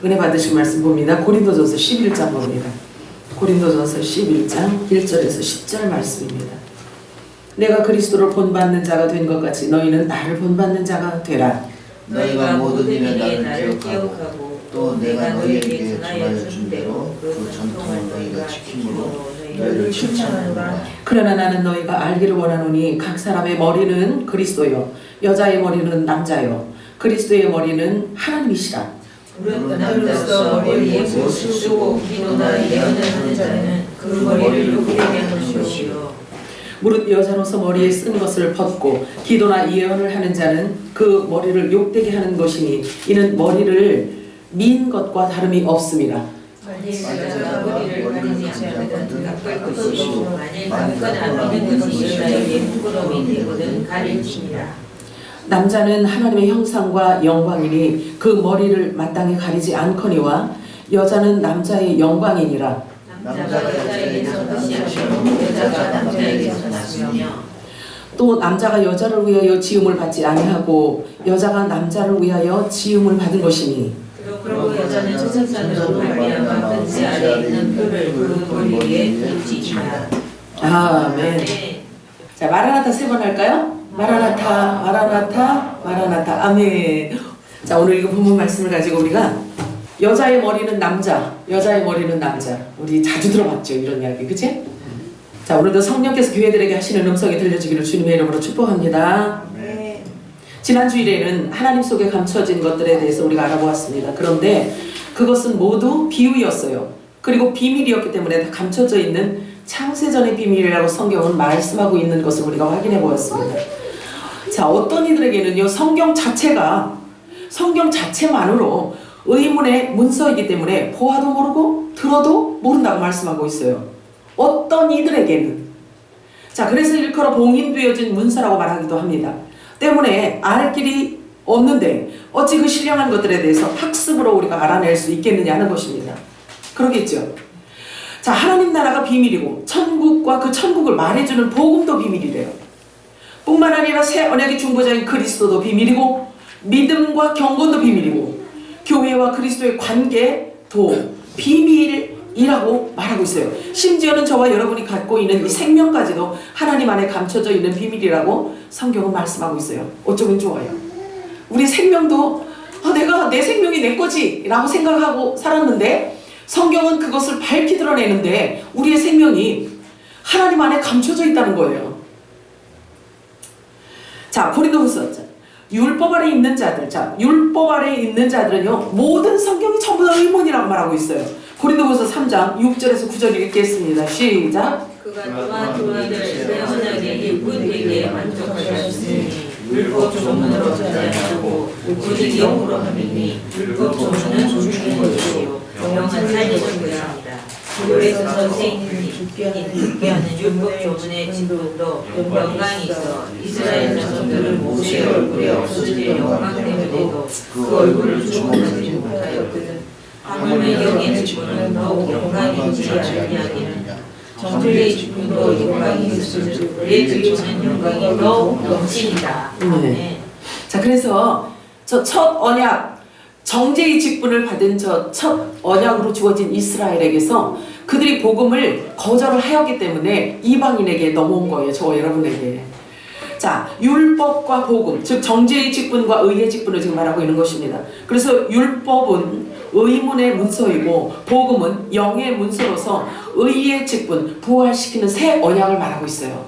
은혜 받으신 말씀 봅니다. 고린도전서 11장 봅니다. 고린도전서 11장 1절에서 10절 말씀입니다. 내가 그리스도를 본받는 자가 된 것 같이 너희는 나를 본받는 자가 되라. 너희가 모든 일에 나를 기억하고 또 내가 너희에게 전하여 준 대로 그 전통을 너희가 지킴으로 너희를 칭찬하노라. 그러나 나는 너희가 알기를 원하노니 각 사람의 머리는 그리스도요 여자의 머리는 남자요 그리스도의 머리는 하나님이시라. 남자로서 머리에 무엇을 쓰고 기도나 예언을 하는 자는 그 머리를 욕되게 하는 것이요 무릇 여자로서 머리에 쓴 것을 벗고 기도나 예언을 하는 자는 그 머리를 욕되게 하는 것이니 이는 머리를 민 것과 다름이 없음이라. 만일 여자가 머리를 가리지 않으면 깎을 것이요 만일 깎거나 미는 것이 여자에게 부끄러움이 되거든 가릴지니라. 남자는 하나님의 형상과 영광이니 그 머리를 마땅히 가리지 않거니와 여자는 남자의 영광이니라. 남자가 여자에게서 나시며 여자가 남자에게서 나시며 또 남자가 여자를 위하여 지음을 받지 아니하고 여자가 남자를 위하여 지음을 받은 것이니 그러므로 여자는 천사산으로 말미암아 뜬새 아래 있는 표를 그 머리 위에 붙이니라. 아멘. 자, 마라나타 3번 할까요? 마라나타, 마라나타, 마라나타. 아멘. 자, 오늘 이거 본문 말씀을 가지고 우리가 여자의 머리는 남자, 여자의 머리는 남자. 우리 자주 들어봤죠, 이런 이야기, 그치? 자, 오늘도 성령께서 교회들에게 하시는 음성이 들려주기를 주님의 이름으로 축복합니다. 네. 지난 주일에는 하나님 속에 감춰진 것들에 대해서 우리가 알아보았습니다. 그런데 그것은 모두 비유였어요. 그리고 비밀이었기 때문에 다 감춰져 있는 창세전의 비밀이라고 성경은 말씀하고 있는 것을 우리가 확인해 보았습니다. 자, 어떤 이들에게는요, 성경 자체만으로 의문의 문서이기 때문에 보아도 모르고 들어도 모른다고 말씀하고 있어요. 어떤 이들에게는. 자, 그래서 일컬어 봉인되어진 문서라고 말하기도 합니다. 때문에 알 길이 없는데 어찌 그 신령한 것들에 대해서 학습으로 우리가 알아낼 수 있겠느냐 하는 것입니다. 그러겠죠. 자, 하나님 나라가 비밀이고 천국과 그 천국을 말해주는 복음도 비밀이래요. 뿐만 아니라 새 언약의 중보자인 그리스도도 비밀이고 믿음과 경건도 비밀이고 교회와 그리스도의 관계도 비밀이라고 말하고 있어요. 심지어는 저와 여러분이 갖고 있는 이 생명까지도 하나님 안에 감춰져 있는 비밀이라고 성경은 말씀하고 있어요. 어쩌면 좋아요. 우리 생명도 내가 내 생명이 내 거지 라고 생각하고 살았는데 성경은 그것을 밝히 드러내는데 우리의 생명이 하나님 안에 감춰져 있다는 거예요. 자, 고린도후서 율법 아래 있는 자들. 자, 율법 아래 있는 자들은요, 모든 성경이 전부 다 의문이라고 말하고 있어요. 고린도후서 3장 6절에서 9절 읽겠습니다. 시작. 그가 또한 그들을 새 언약의 일꾼에게 만족하셨으니 율법 조문으로 하지 않고 오직 영으로 함이니 율법 조문은 죽는 것이요 영은 살리는 것입니다. 그래서 선생님이 죽게 하는 율법 조문의 직분도 영광이 있어 이스라엘 자손들을 모세의 얼굴에 없어질 영광 때문에도 그 얼굴을 주목하지 못하였거든. 하물며 영의 직분은 더욱 영광이 있지 아니하기는 정죄의 직분도 영광이 있으므로 내 뒤로는 영광이 더욱 넘칩니다. 네. 자, 그래서 저 첫 언약, 정죄의 직분을 받은 저 첫 언약으로 주어진 이스라엘에게서 그들이 복음을 거절을 하였기 때문에 이방인에게 넘어온 거예요. 저와 여러분에게. 자, 율법과 복음, 즉 정죄의 직분과 의의 직분을 지금 말하고 있는 것입니다. 그래서 율법은 의문의 문서이고 복음은 영의 문서로서 의의 직분, 부활시키는 새 언약을 말하고 있어요.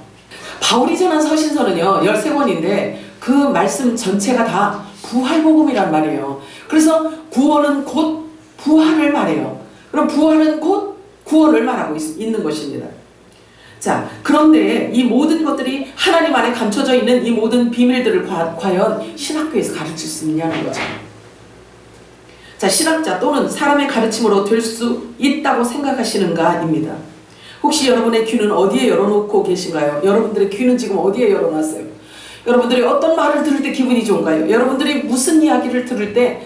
바울이 전한 서신서는요 13권인데 그 말씀 전체가 다 부활복음이란 말이에요. 그래서 구원은 곧 부활을 말해요. 그럼 부활은 곧 구원을 말하고 있는 것입니다. 자, 그런데 이 모든 것들이 하나님 안에 감춰져 있는 이 모든 비밀들을 과연 신학교에서 가르칠 수 있냐는 거죠. 자, 신학자 또는 사람의 가르침으로 될 수 있다고 생각하시는가입니다. 혹시 여러분의 귀는 어디에 열어놓고 계신가요? 여러분들의 귀는 지금 어디에 열어놨어요? 여러분들이 어떤 말을 들을 때 기분이 좋은가요? 여러분들이 무슨 이야기를 들을 때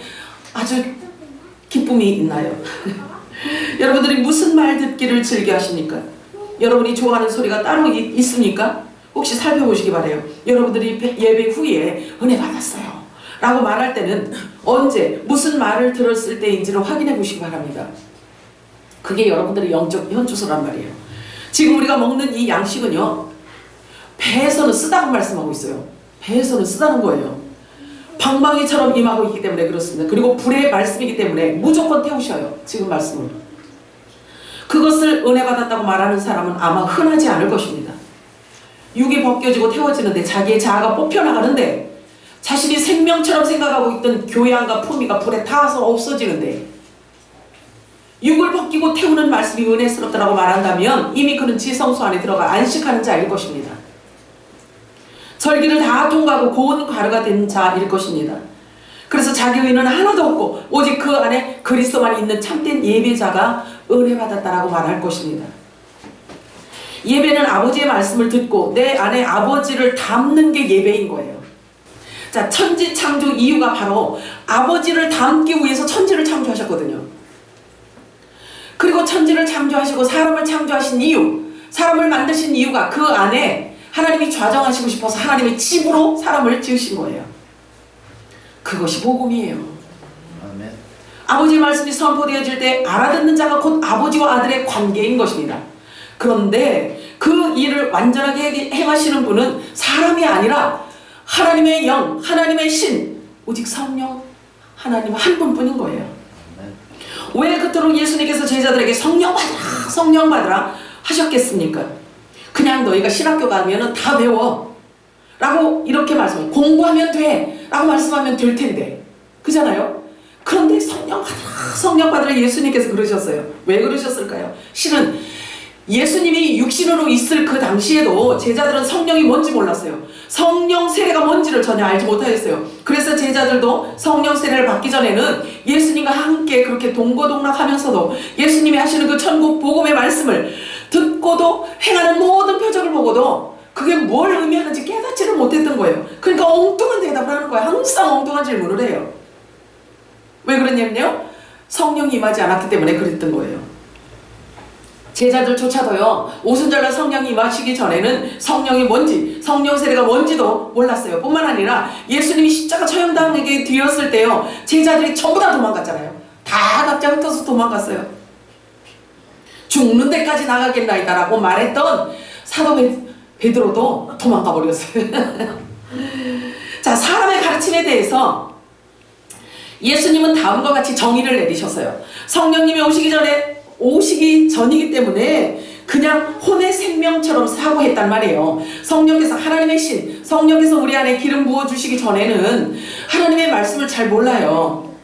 아주 기쁨이 있나요? 여러분들이 무슨 말 듣기를 즐겨 하십니까? 여러분이 좋아하는 소리가 따로 있습니까? 혹시 살펴보시기 바래요. 여러분들이 예배 후에 은혜 받았어요. 라고 말할 때는 언제 무슨 말을 들었을 때인지를 확인해 보시기 바랍니다. 그게 여러분들의 영적 현주소란 말이에요. 지금 우리가 먹는 이 양식은요, 배에서는 쓰다고 말씀하고 있어요. 배에서는 쓰다는 거예요. 방망이처럼 임하고 있기 때문에 그렇습니다. 그리고 불의 말씀이기 때문에 무조건 태우셔요. 지금 말씀을. 그것을 은혜 받았다고 말하는 사람은 아마 흔하지 않을 것입니다. 육이 벗겨지고 태워지는데 자기의 자아가 뽑혀나가는데 자신이 생명처럼 생각하고 있던 교양과 품위가 불에 타서 없어지는데 육을 벗기고 태우는 말씀이 은혜스럽다고 말한다면 이미 그는 지성소 안에 들어가 안식하는 자일 것입니다. 절기를 다 통과하고 고운 가루가 된 자일 것입니다. 그래서 자기 의는 하나도 없고 오직 그 안에 그리스도만 있는 참된 예배자가 은혜 받았다라고 말할 것입니다. 예배는 아버지의 말씀을 듣고 내 안에 아버지를 담는 게 예배인 거예요. 자, 천지 창조 이유가 바로 아버지를 담기 위해서 천지를 창조하셨거든요. 그리고 천지를 창조하시고 사람을 창조하신 이유, 사람을 만드신 이유가 그 안에 하나님이 좌정하시고 싶어서 하나님의 집으로 사람을 지으신 거예요. 그것이 복음이에요. 아멘. 아버지의 말씀이 선포되어질 때 알아듣는 자가 곧 아버지와 아들의 관계인 것입니다. 그런데 그 일을 완전하게 행하시는 분은 사람이 아니라 하나님의 영, 하나님의 신, 오직 성령, 하나님 한 분뿐인 거예요. 왜 그토록 예수님께서 제자들에게 성령 받으라, 성령 받으라 하셨겠습니까? 그냥 너희가 신학교 가면은 다 배워 라고 이렇게 말씀해요. 공부하면 돼 라고 말씀하면 될 텐데, 그잖아요? 그런데 성령 받으라, 성령 받으라 예수님께서 그러셨어요. 왜 그러셨을까요? 실은 예수님이 육신으로 있을 그 당시에도 제자들은 성령이 뭔지 몰랐어요. 성령 세례가 뭔지를 전혀 알지 못하였어요. 그래서 제자들도 성령 세례를 받기 전에는 예수님과 함께 그렇게 동고동락하면서도 예수님이 하시는 그 천국 복음의 말씀을 듣고도 행하는 모든 표적을 보고도 그게 뭘 의미하는지 깨닫지를 못했던 거예요. 그러니까 엉뚱한 대답을 하는 거예요. 항상 엉뚱한 질문을 해요. 왜 그러냐면요, 성령이 임하지 않았기 때문에 그랬던 거예요. 제자들조차도요, 오순절날 성령이 임하시기 전에는 성령이 뭔지, 성령 세례가 뭔지도 몰랐어요. 뿐만 아니라 예수님이 십자가 처형당하게 되었을 때요, 제자들이 전부 다 도망갔잖아요. 다 각자 흩어서 도망갔어요. 죽는 데까지 나가겠나이다 라고 말했던 사도 베드로도 도망가 버렸어요. 자, 사람의 가르침에 대해서 예수님은 다음과 같이 정의를 내리셨어요. 성령님이 오시기 전이기 때문에 그냥 혼의 생명처럼 사고했단 말이에요. 성령께서 하나님의 신, 성령께서 우리 안에 기름 부어주시기 전에는 하나님의 말씀을 잘 몰라요.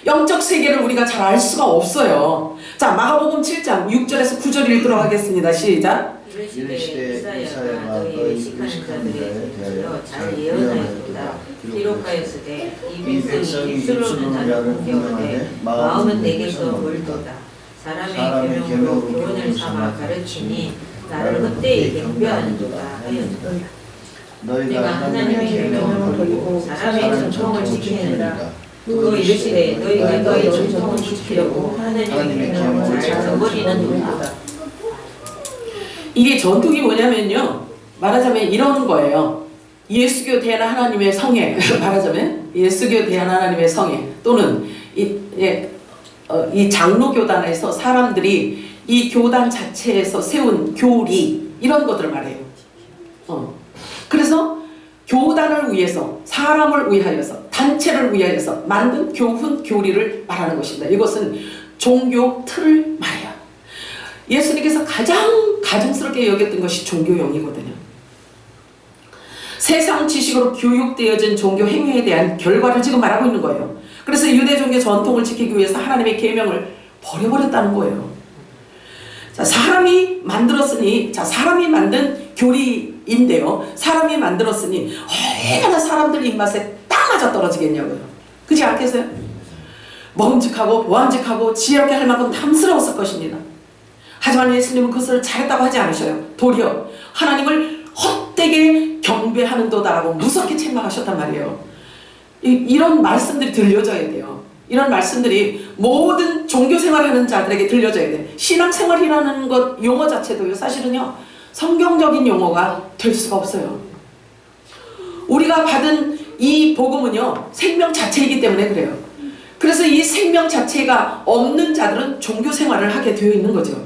영적 세계를 우리가 잘 알 수가 없어요. 자, 마가복음 7장 6절에서 9절 읽도록 하겠습니다. 시작. 이르시되 이사야가 너희 의식하는 자들에 대하여 잘 예언하였도다. 기록하였으되 이 백성이 입술로는 나를 공경하되 마음은 내게서 멀도다. 사람의 계명으로 교훈을 삼아 가르치니 나를 헛되이 경배하는도다 하였도다. 너희가 하나님의 계명을 버리고 사람의 전통을 지키느니라. 또 이르시되 너희가 너희 전통을 지키려고 하나님의 계명을 저버리는도다. 이게 전통이 뭐냐면요, 말하자면 이런 거예요. 예수교 대한 하나님의 성애, 말하자면 예수교 대한 하나님의 성애, 또는 이 장로교단에서 사람들이 이 교단 자체에서 세운 교리, 이런 것들을 말해요. 그래서 교단을 위해서, 사람을 위하여서, 단체를 위하여서 만든 교훈, 교리를 말하는 것입니다. 이것은 종교 틀을 말해요. 예수님께서 가장 가증스럽게 여겼던 것이 종교형이거든요. 세상 지식으로 교육되어진 종교 행위에 대한 결과를 지금 말하고 있는 거예요. 그래서 유대 종교 전통을 지키기 위해서 하나님의 계명을 버려버렸다는 거예요. 자, 사람이 만들었으니, 자, 사람이 만든 교리인데요, 사람이 만들었으니 얼마나 사람들 입맛에 딱 맞아 떨어지겠냐고요. 그렇지 않겠어요? 먹음직하고 보암직하고 지혜롭게 할 만큼 탐스러웠을 것입니다. 하지만 예수님은 그것을 잘했다고 하지 않으셔요. 도리어 하나님을 헛되게 경배하는도다라고 무섭게 책망하셨단 말이에요. 이런 말씀들이 들려져야 돼요. 이런 말씀들이 모든 종교생활하는 자들에게 들려져야 돼요. 신앙생활이라는 것 용어 자체도요, 사실은요, 성경적인 용어가 될 수가 없어요. 우리가 받은 이 복음은요 생명 자체이기 때문에 그래요. 그래서 이 생명 자체가 없는 자들은 종교 생활을 하게 되어 있는 거죠.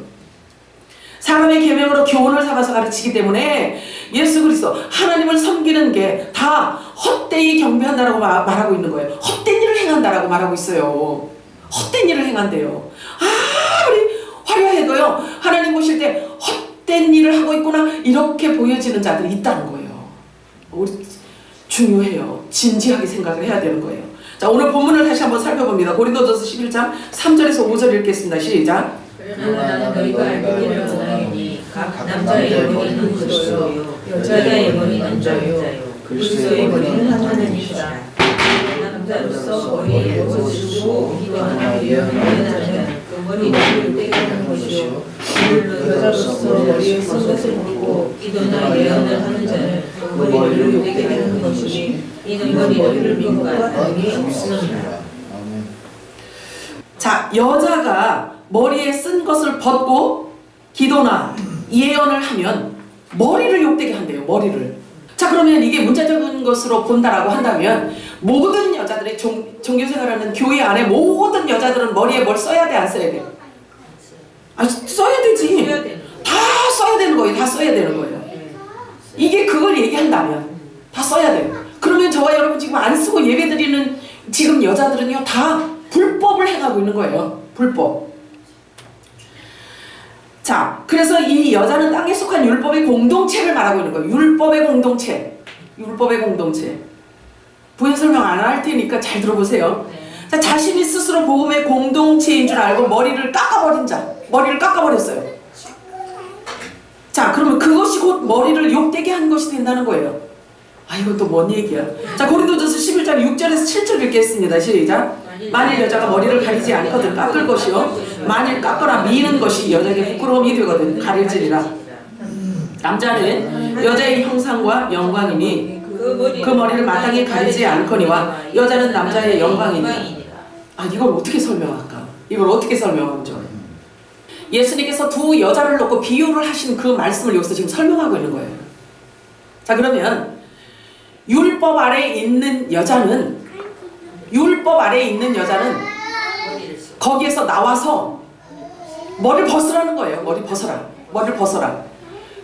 사람의 계명으로 교훈을 삼아서 가르치기 때문에 예수 그리스도 하나님을 섬기는 게 다 헛되이 경배한다라고 말하고 있는 거예요. 헛된 일을 행한다라고 말하고 있어요. 헛된 일을 행한대요. 아무리 화려해도요 하나님 보실 때 헛된 일을 하고 있구나 이렇게 보여지는 자들이 있다는 거예요. 우리 중요해요. 진지하게 생각을 해야 되는 거예요. 자, 오늘 본문을 다시 한번 살펴봅니다. 고린도전서 11장 3절에서 5절 읽겠습니다. 시작. 그러나 나는 너희가 알기를 원하노니 각 남자의 영혼은 그리스도요 여자의 영혼이 남자요 그리스도의 머리는 하나님이시라. 남자로서 머리에 옷을 주고 기도하나 예언하는 자는 그 머리를 떼게 하는 것이요 물론 여자로서 머리에 쓴 것을 묻고 기도나 예언을 하는 자는 그 머리를 떼게 하는 것이니 이는 머리를 민과 다름이 없습니다. 아멘. 자, 여자가 머리에 쓴 것을 벗고 기도나 예언을 하면 머리를 욕되게 한대요. 머리를. 자, 그러면 이게 문제적인 것으로 본다라고 한다면 모든 여자들이 종교생활하는 교회 안에 모든 여자들은 머리에 뭘 써야 돼? 안 써야 돼? 아, 써야 되지. 다 써야 되는 거예요. 다 써야 되는 거예요. 이게 그걸 얘기한다면 다 써야 돼요. 그러면 저와 여러분 지금 안 쓰고 예배드리는 지금 여자들은요 다 불법을 행하고 있는 거예요. 불법. 자, 그래서 이 여자는 땅에 속한 율법의 공동체를 말하고 있는 거예요. 율법의 공동체. 율법의 공동체. 부연 설명 안 할 테니까 잘 들어보세요. 자, 자신이 스스로 복음의 공동체인 줄 알고 머리를 깎아버린 자. 머리를 깎아버렸어요. 자, 그러면 그것이 곧 머리를 욕되게 한 것이 된다는 거예요. 아, 이건 또 뭔 얘기야. 자, 고린도전서 11장 6절에서 7절 읽겠습니다. 시작. 만일 여자가 머리를 가리지 않거든 깎을 것이요 만일 깎거나 미는 것이 여자에게 부끄러움이 되거든 가릴지니라. 남자는 여자의 형상과 영광이니 그 머리를 마땅히 가리지 않거니와 여자는 남자의 영광이니라. 아, 이걸 어떻게 설명할까? 이걸 어떻게 설명하죠? 예수님께서 두 여자를 놓고 비유를 하신 그 말씀을 여기서 지금 설명하고 있는 거예요. 자, 그러면 율법 아래에 있는 여자는 거기에서 나와서 머리를 벗으라는 거예요. 머리를 벗어라.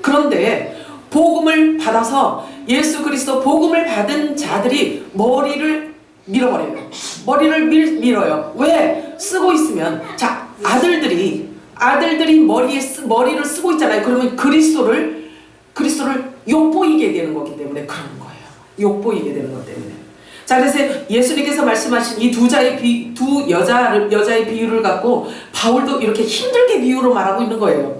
그런데 복음을 받아서 예수 그리스도 복음을 받은 자들이 머리를 밀어버려요. 머리를 밀어요. 왜? 쓰고 있으면, 자, 아들들이 머리를 쓰고 있잖아요. 그러면 그리스도를 욕보이게 되는 거기 때문에 그런 거예요. 욕보이게 되는 것 때문에. 자, 그래서 예수님께서 말씀하신 이 두 여자의 비유를 갖고 바울도 이렇게 힘들게 비유로 말하고 있는 거예요.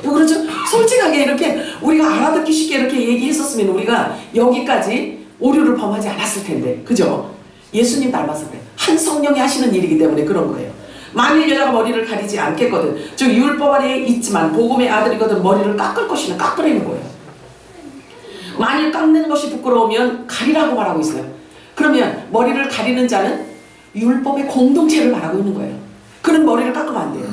그렇죠? 솔직하게 이렇게 우리가 알아듣기 쉽게 이렇게 얘기했었으면 우리가 여기까지 오류를 범하지 않았을 텐데, 그죠? 예수님 닮았을 때 한 성령이 하시는 일이기 때문에 그런 거예요. 만일 여자가 머리를 가리지 않겠거든, 즉 율법 아래에 있지만 복음의 아들이거든 머리를 깎을 것이면 깎으라는 거예요. 만일 깎는 것이 부끄러우면 가리라고 말하고 있어요. 그러면 머리를 가리는 자는 율법의 공동체를 말하고 있는 거예요. 그는 머리를 깎으면 안 돼요.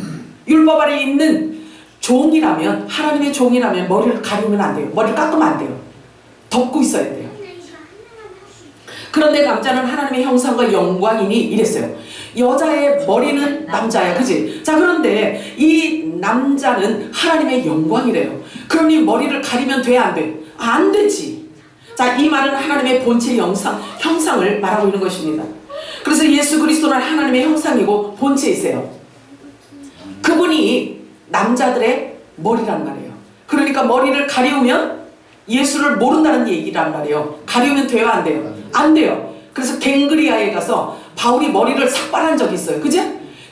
율법 아래에 있는 종이라면, 하나님의 종이라면 머리를 가리면 안 돼요. 머리를 깎으면 안 돼요. 덮고 있어야 돼요. 그런데 남자는 하나님의 형상과 영광이니 이랬어요. 여자의 머리는 남자야, 그지? 자, 그런데 이 남자는 하나님의 영광이래요. 그러니 머리를 가리면 돼, 안 돼? 안 되지. 자, 이 말은 하나님의 본체 형상을 말하고 있는 것입니다. 그래서 예수 그리스도는 하나님의 형상이고 본체이세요. 그분이 남자들의 머리란 말이에요. 그러니까 머리를 가리우면 예수를 모른다는 얘기란 말이에요. 가리우면 돼요, 안 돼요? 안 돼요. 그래서 갱그리아에 가서 바울이 머리를 삭발한 적이 있어요. 그죠?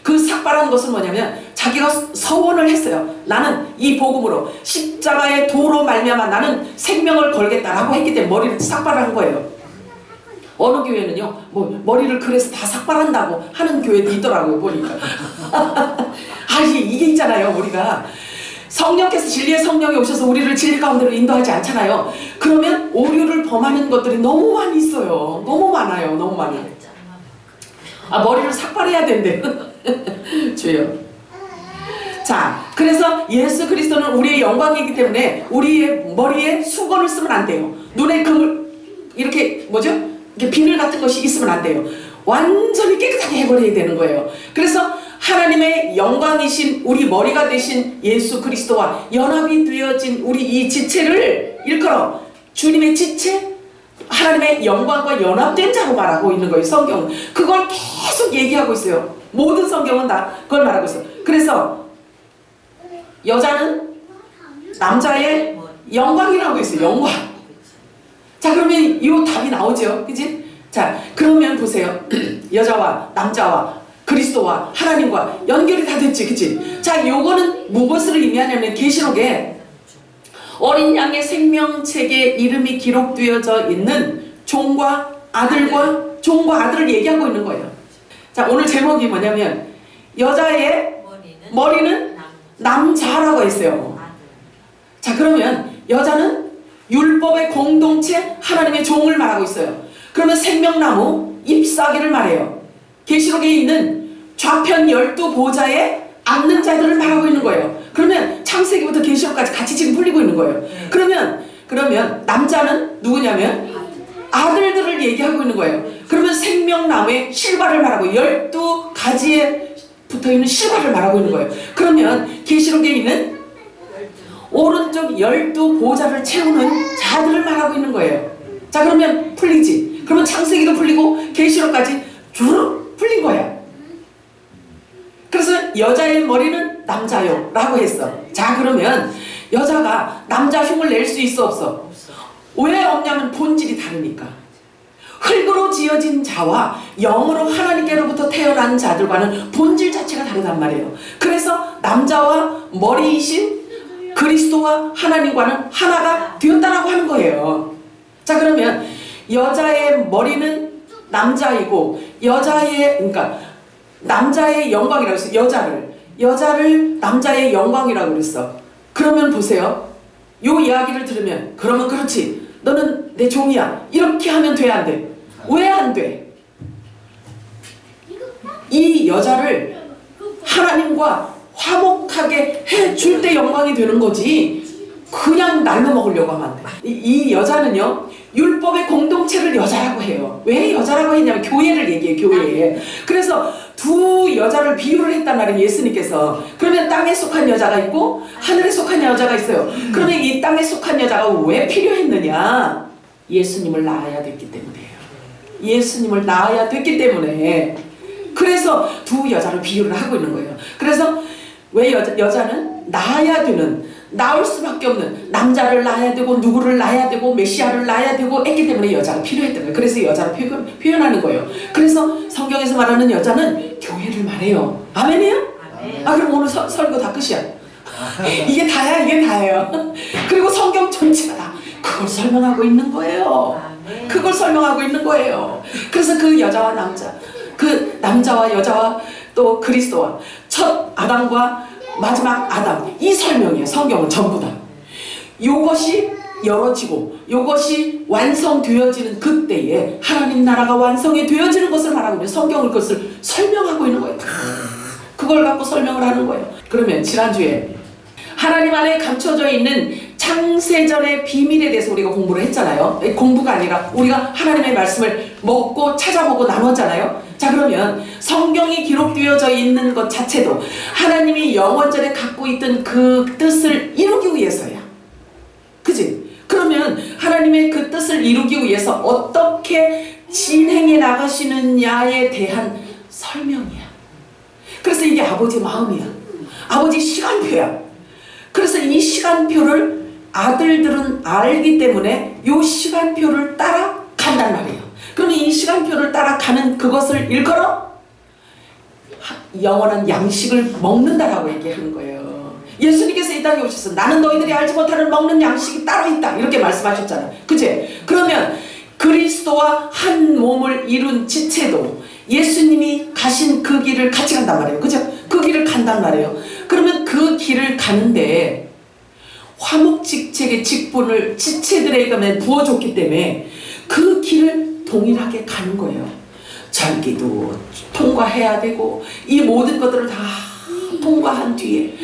그 삭발한 것은 뭐냐면 자기가 서원을 했어요. 나는 이 복음으로 십자가의 도로 말미암아 나는 생명을 걸겠다라고 했기 때문에 머리를 삭발한 거예요. 어느 교회는요, 뭐 머리를 그래서 다 삭발한다고 하는 교회도 있더라고요, 보니까. 아, 이게 있잖아요. 우리가 성령께서, 진리의 성령이 오셔서 우리를 진리 가운데로 인도하지 않잖아요. 그러면 오류를 범하는 것들이 너무 많이 있어요. 너무 많아요. 너무 많아요. 아, 머리를 삭발해야 된대. 주여. 자, 그래서 예수 그리스도는 우리의 영광이기 때문에 우리의 머리에 수건을 쓰면 안 돼요. 눈에 금을 이렇게 이게 비늘 같은 것이 있으면 안 돼요. 완전히 깨끗하게 해버려야 되는 거예요. 그래서 하나님의 영광이신 우리 머리가 되신 예수 그리스도와 연합이 되어진 우리 이 지체를 일컬어 주님의 지체, 하나님의 영광과 연합된 자로 말하고 있는 거예요. 성경은 그걸 계속 얘기하고 있어요. 모든 성경은 다 그걸 말하고 있어요. 그래서 여자는 남자의 영광이라고 했어요. 영광. 자, 그러면 이 답이 나오죠. 그치? 자, 그러면 보세요. 여자와 남자와 그리스도와 하나님과 연결이 다 됐지. 그치? 자, 요거는 무엇을 의미하냐면 계시록에 어린 양의 생명책에 이름이 기록되어져 있는 종과 아들을 얘기하고 있는 거예요. 자, 오늘 제목이 뭐냐면 여자의 머리는 남자라고 했어요. 자, 그러면 여자는 율법의 공동체 하나님의 종을 말하고 있어요. 그러면 생명나무 잎사귀를 말해요. 계시록에 있는 좌편 12보좌에 앉는 자들을 말하고 있는 거예요. 그러면 창세기부터 계시록까지 같이 지금 풀리고 있는 거예요. 그러면 남자는 누구냐면 아들들을 얘기하고 있는 거예요. 그러면 생명나무의 실과를 말하고 12가지에 붙어있는 실과를 말하고 있는 거예요. 그러면 계시록에 있는 오른쪽 12보좌를 채우는 자들을 말하고 있는 거예요. 자, 그러면 풀리지. 그러면 창세기도 풀리고 계시록까지 쭉 풀린 거야. 그래서 여자의 머리는 남자요 라고 했어. 자, 그러면 여자가 남자 흉을 낼 수 있어 없어? 왜 없냐면 본질이 다르니까. 흙으로 지어진 자와 영으로 하나님께로부터 태어난 자들과는 본질 자체가 다르단 말이에요. 그래서 남자와 머리이신 그리스도와 하나님과는 하나가 되었다라고 하는 거예요. 자, 그러면 여자의 머리는 남자이고 그러니까 남자의 영광이라고 했어. 여자를 남자의 영광이라고 그랬어. 그러면 보세요. 요 이야기를 들으면 그러면 그렇지. 너는 내 종이야. 이렇게 하면 돼, 안 돼? 왜 안 돼? 이 여자를 하나님과 화목하게 해줄 때 영광이 되는 거지 그냥 날로 먹으려고 하면 안 돼. 이 여자는요 율법의 공동체를 여자라고 해요. 왜 여자라고 했냐면 교회를 얘기해요. 교회. 그래서 두 여자를 비유를 했단 말이에요. 예수님께서. 그러면 땅에 속한 여자가 있고 하늘에 속한 여자가 있어요. 그러면 이 땅에 속한 여자가 왜 필요했느냐? 예수님을 낳아야 됐기 때문이에요. 예수님을 낳아야 됐기 때문에. 그래서 두 여자를 비유를 하고 있는 거예요. 그래서 왜 여자는 낳아야 되는, 낳을 수밖에 없는, 남자를 낳아야 되고 누구를 낳아야 되고 메시아를 낳아야 되고 했기 때문에 여자가 필요했던 거예요. 그래서 여자를 표현하는 거예요. 그래서 성경에서 말하는 여자는 교회를 말해요. 아멘이에요? 아멘. 아, 그럼 오늘 설교 다 끝이야. 이게 다야, 이게 다예요. 그리고 성경 전체가 다 그걸 설명하고 있는 거예요. 그걸 설명하고 있는 거예요. 그래서 그 여자와 남자, 그 남자와 여자와 또 그리스도와 첫 아담과 마지막 아담, 이 설명이에요. 성경은 전부 다. 요것이 열어지고 요것이 완성되어지는 그때에 하나님 나라가 완성이 되어지는 것을 말하고 있는 성경은 그것을 설명하고 있는 거예요. 그걸 갖고 설명을 하는 거예요. 그러면 지난주에 하나님 안에 감춰져 있는 창세전의 비밀에 대해서 우리가 공부를 했잖아요. 공부가 아니라 우리가 하나님의 말씀을 먹고 찾아보고 나눴잖아요. 자, 그러면 성경이 기록되어져 있는 것 자체도 하나님이 영원전에 갖고 있던 그 뜻을 이루기 위해서야. 그치? 그러면 하나님의 그 뜻을 이루기 위해서 어떻게 진행해 나가시느냐에 대한 설명이야. 그래서 이게 아버지 마음이야. 아버지 시간표야. 그래서 이 시간표를 아들들은 알기 때문에 이 시간표를 따라간단 말이에요. 그러면 이 시간표를 따라가는 그것을 일컬어 영원한 양식을 먹는다라고 얘기하는 거예요. 예수님께서 이 땅에 오셔서 나는 너희들이 알지 못하는 먹는 양식이 따로 있다 이렇게 말씀하셨잖아요. 그치? 그러면 그리스도와 한 몸을 이룬 지체도 예수님이 가신 그 길을 같이 간단 말이에요. 그죠? 그 길을 간단 말이에요. 그러면 그 길을 가는데 화목직책의 직분을 지체들에게 부어줬기 때문에 그 길을 동일하게 가는 거예요. 절기도 통과해야 되고 이 모든 것들을 다 통과한 뒤에,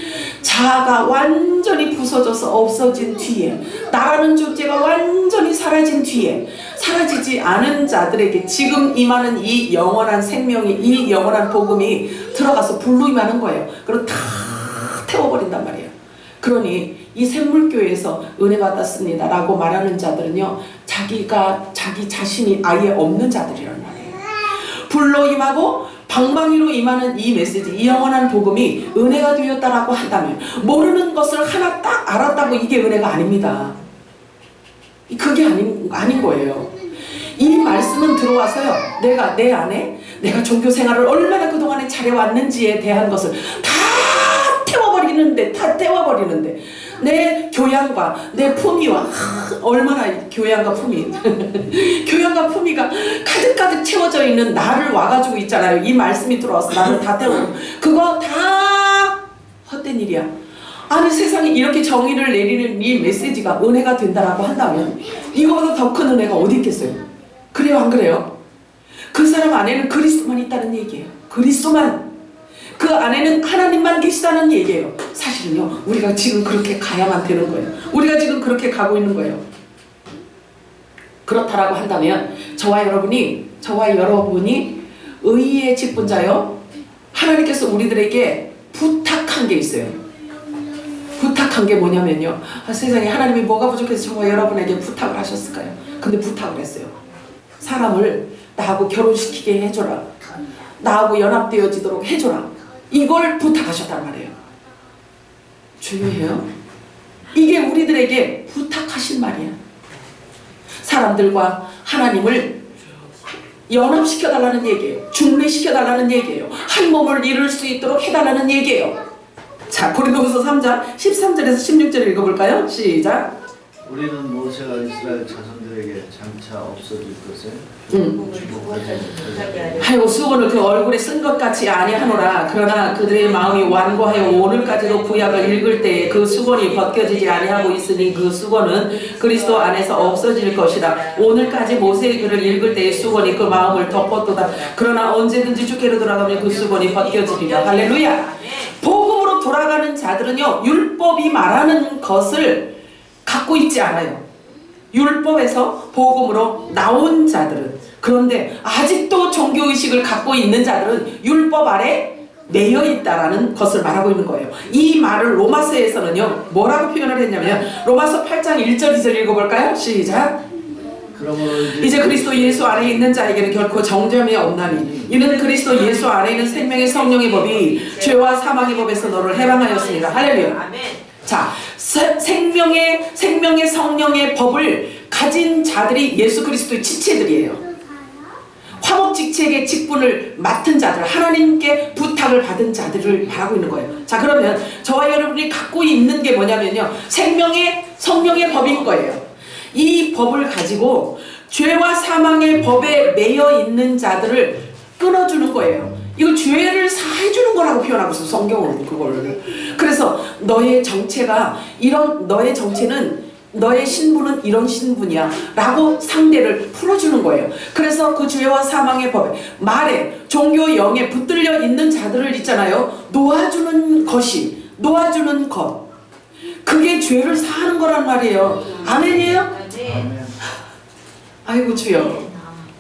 자아가 완전히 부서져서 없어진 뒤에, 나라는 존재가 완전히 사라진 뒤에, 사라지지 않은 자들에게 지금 임하는 이 영원한 생명이, 이 영원한 복음이 들어가서 불로 임하는 거예요. 그리고 다 태워버린단 말이에요. 그러니 이 샘물교회에서 은혜 받았습니다 라고 말하는 자들은요, 자기 자신이 아예 없는 자들이란 말이에요. 불로 임하고 방망이로 임하는 이 메시지, 이 영원한 복음이 은혜가 되었다라고 한다면, 모르는 것을 하나 딱 알았다고 이게 은혜가 아닙니다. 그게 아닌 거예요. 이 말씀은 들어와서요, 내가 내 안에 내가 종교 생활을 얼마나 그동안에 잘해왔는지에 대한 것을 다 태워버리는데 내 교양과 내 품위와 얼마나 교양과 품위 교양과 품위가 가득가득 채워져 있는 나를 와가지고 있잖아요. 이 말씀이 들어와서 나를 다 태우고, 그거 다 헛된 일이야. 아니, 세상에 이렇게 정의를 내리는 이 메시지가 은혜가 된다라고 한다면 이거보다 더 큰 은혜가 어디 있겠어요? 그래요, 안 그래요? 그 사람 안에는 그리스도만 있다는 얘기예요. 그리스도만, 그 안에는 하나님만 계시다는 얘기예요. 사실은요, 우리가 지금 그렇게 가야만 되는 거예요. 우리가 지금 그렇게 가고 있는 거예요. 그렇다라고 한다면 저와 여러분이 의의 직분자요, 하나님께서 우리들에게 부탁한 게 있어요. 부탁한 게 뭐냐면요, 세상에 하나님이 뭐가 부족해서 저와 여러분에게 부탁을 하셨을까요? 근데 부탁을 했어요. 사람을 나하고 결혼시키게 해줘라, 나하고 연합되어지도록 해줘라, 이걸 부탁하셨단 말이에요. 중요해요. 이게 우리들에게 부탁하신 말이야. 사람들과 하나님을 연합시켜달라는 얘기예요. 중매시켜달라는 얘기예요. 한 몸을 이룰 수 있도록 해달라는 얘기예요. 자, 고린도후서 3장 13절에서 16절 읽어볼까요? 시작. 우리는 모세가 이스라엘 자손들에게 장차 없어질 것을 아이고, 수건을 그 얼굴에 쓴 것 같이 아니하노라. 그러나 그들의 마음이 완고하여 오늘까지도 구약을 읽을 때에 그 수건이 벗겨지지 아니하고 있으니 그 수건은 그리스도 안에서 없어질 것이라. 오늘까지 모세의 글을 읽을 때에 수건이 그 마음을 덮었도다. 그러나 언제든지 주께로 돌아가면 그 수건이 벗겨지리라. 할렐루야. 복음으로 돌아가는 자들은요, 율법이 말하는 것을 갖고 있지 않아요. 율법에서 복음으로 나온 자들은. 그런데 아직도 종교의식을 갖고 있는 자들은 율법 아래 매여 있다라는 것을 말하고 있는 거예요. 이 말을 로마서에서는요, 뭐라고 표현을 했냐면, 로마서 8장 1절 2절 읽어볼까요? 시작. 그러므로 이제 그리스도 예수 안에 있는 자에게는 결코 정죄함이 없나니 이는 그리스도 예수 안에 있는 생명의 성령의 법이 죄와 사망의 법에서 너를 해방하였습니다. 할렐루야. 아멘. 자, 생명의 성령의 법을 가진 자들이 예수 그리스도의 지체들이에요. 화목직책의 직분을 맡은 자들, 하나님께 부탁을 받은 자들을 말하고 있는 거예요. 자, 그러면 저와 여러분이 갖고 있는 게 뭐냐면요, 생명의 성령의 법인 거예요. 이 법을 가지고 죄와 사망의 법에 매여 있는 자들을 끊어주는 거예요. 이거 죄를 사해주는 거라고 표현하고 있어, 성경은 그걸. 그래서 너의 정체가 너의 정체는, 너의 신분은 이런 신분이야 라고 상대를 풀어주는 거예요. 그래서 그 죄와 사망의 법에, 말에, 종교 영에 붙들려 있는 자들을 있잖아요, 놓아주는 것, 그게 죄를 사하는 거란 말이에요. 아멘이에요? 아이고 주여,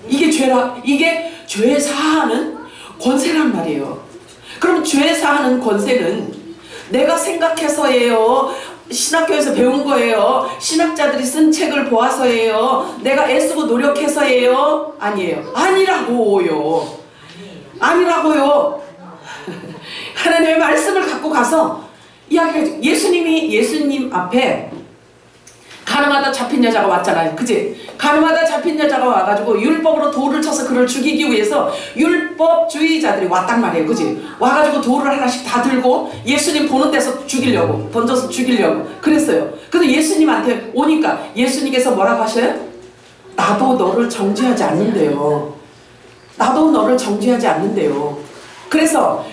이게 죄 사하는 권세란 말이에요. 그럼 죄 사하는 권세는 내가 생각해서예요, 신학교에서 배운 거예요, 신학자들이 쓴 책을 보아서예요, 내가 애쓰고 노력해서예요? 아니에요. 아니라고요. 하나님의 말씀을 갖고 가서 이야기해줘. 예수님 앞에 가늠하다 잡힌 여자가 왔잖아요. 그지? 가늠하다 잡힌 여자가 와가지고 율법으로 돌을 쳐서 그를 죽이기 위해서 율법주의자들이 왔단 말이에요. 그지? 와가지고 돌을 하나씩 다 들고 예수님 보는 데서 던져서 죽이려고 그랬어요. 근데 예수님한테 오니까 예수님께서 뭐라고 하셔요? 나도 너를 정죄하지 않는데요. 그래서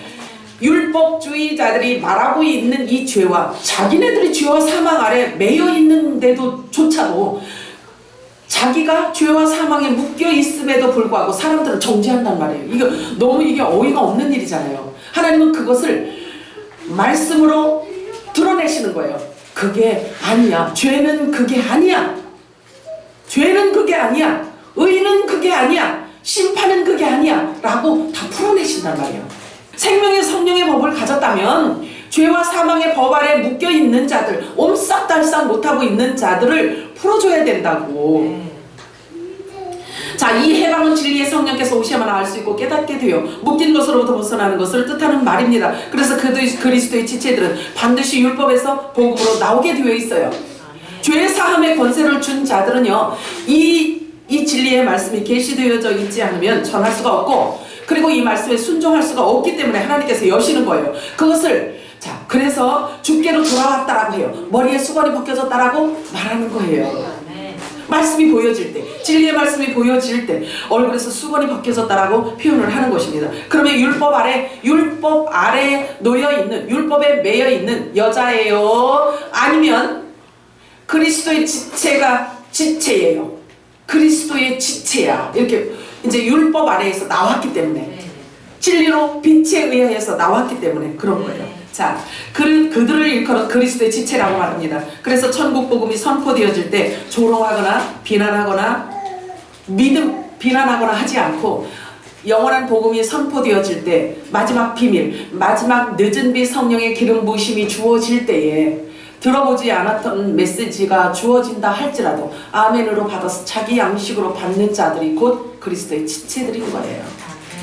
율법주의자들이 말하고 있는 이 죄와, 자기네들이 죄와 사망 아래 매여 있는데도 조차도 자기가 죄와 사망에 묶여 있음에도 불구하고 사람들을 정죄한단 말이에요. 이게 어이가 없는 일이잖아요. 하나님은 그것을 말씀으로 드러내시는 거예요. 그게 아니야. 죄는 그게 아니야. 죄는 그게 아니야. 의는 그게 아니야. 심판은 그게 아니야. 라고 다 풀어내신단 말이에요. 생명의 성령의 법을 가졌다면 죄와 사망의 법 아래 묶여있는 자들, 옴싹달싹 못하고 있는 자들을 풀어줘야 된다고. 자, 이 해방은 진리의 성령께서 오셔야만 알 수 있고 깨닫게 되어 묶인 것으로부터 벗어나는 것을 뜻하는 말입니다. 그래서 그리스도의 지체들은 반드시 율법에서 복음으로 나오게 되어 있어요. 죄 사함의 권세를 준 자들은요, 이 진리의 말씀이 계시되어져 있지 않으면 전할 수가 없고, 그리고 이 말씀에 순종할 수가 없기 때문에 하나님께서 여시는 거예요. 그것을, 자, 그래서 주께로 돌아왔다라고 해요. 머리에 수건이 벗겨졌다라고 말하는 거예요. 말씀이 보여질 때, 진리의 말씀이 보여질 때 얼굴에서 수건이 벗겨졌다라고 표현을 하는 것입니다. 그러면 율법 아래 놓여있는, 율법에 매여있는 여자예요? 아니면 그리스도의 지체가 지체예요? 그리스도의 지체야. 이렇게 이제 율법 아래에서 나왔기 때문에, 진리로 빛에 의해서 나왔기 때문에 그런 거예요. 자, 그들을 일컬어 그리스도의 지체라고 말합니다. 그래서 천국 복음이 선포되어질 때 조롱하거나 비난하거나 하지 않고, 영원한 복음이 선포되어질 때 마지막 비밀, 마지막 늦은 비 성령의 기름 부으심이 주어질 때에 들어보지 않았던 메시지가 주어진다 할지라도 아멘으로 받아서 자기 양식으로 받는 자들이 곧 그리스도의 지체들인 거예요.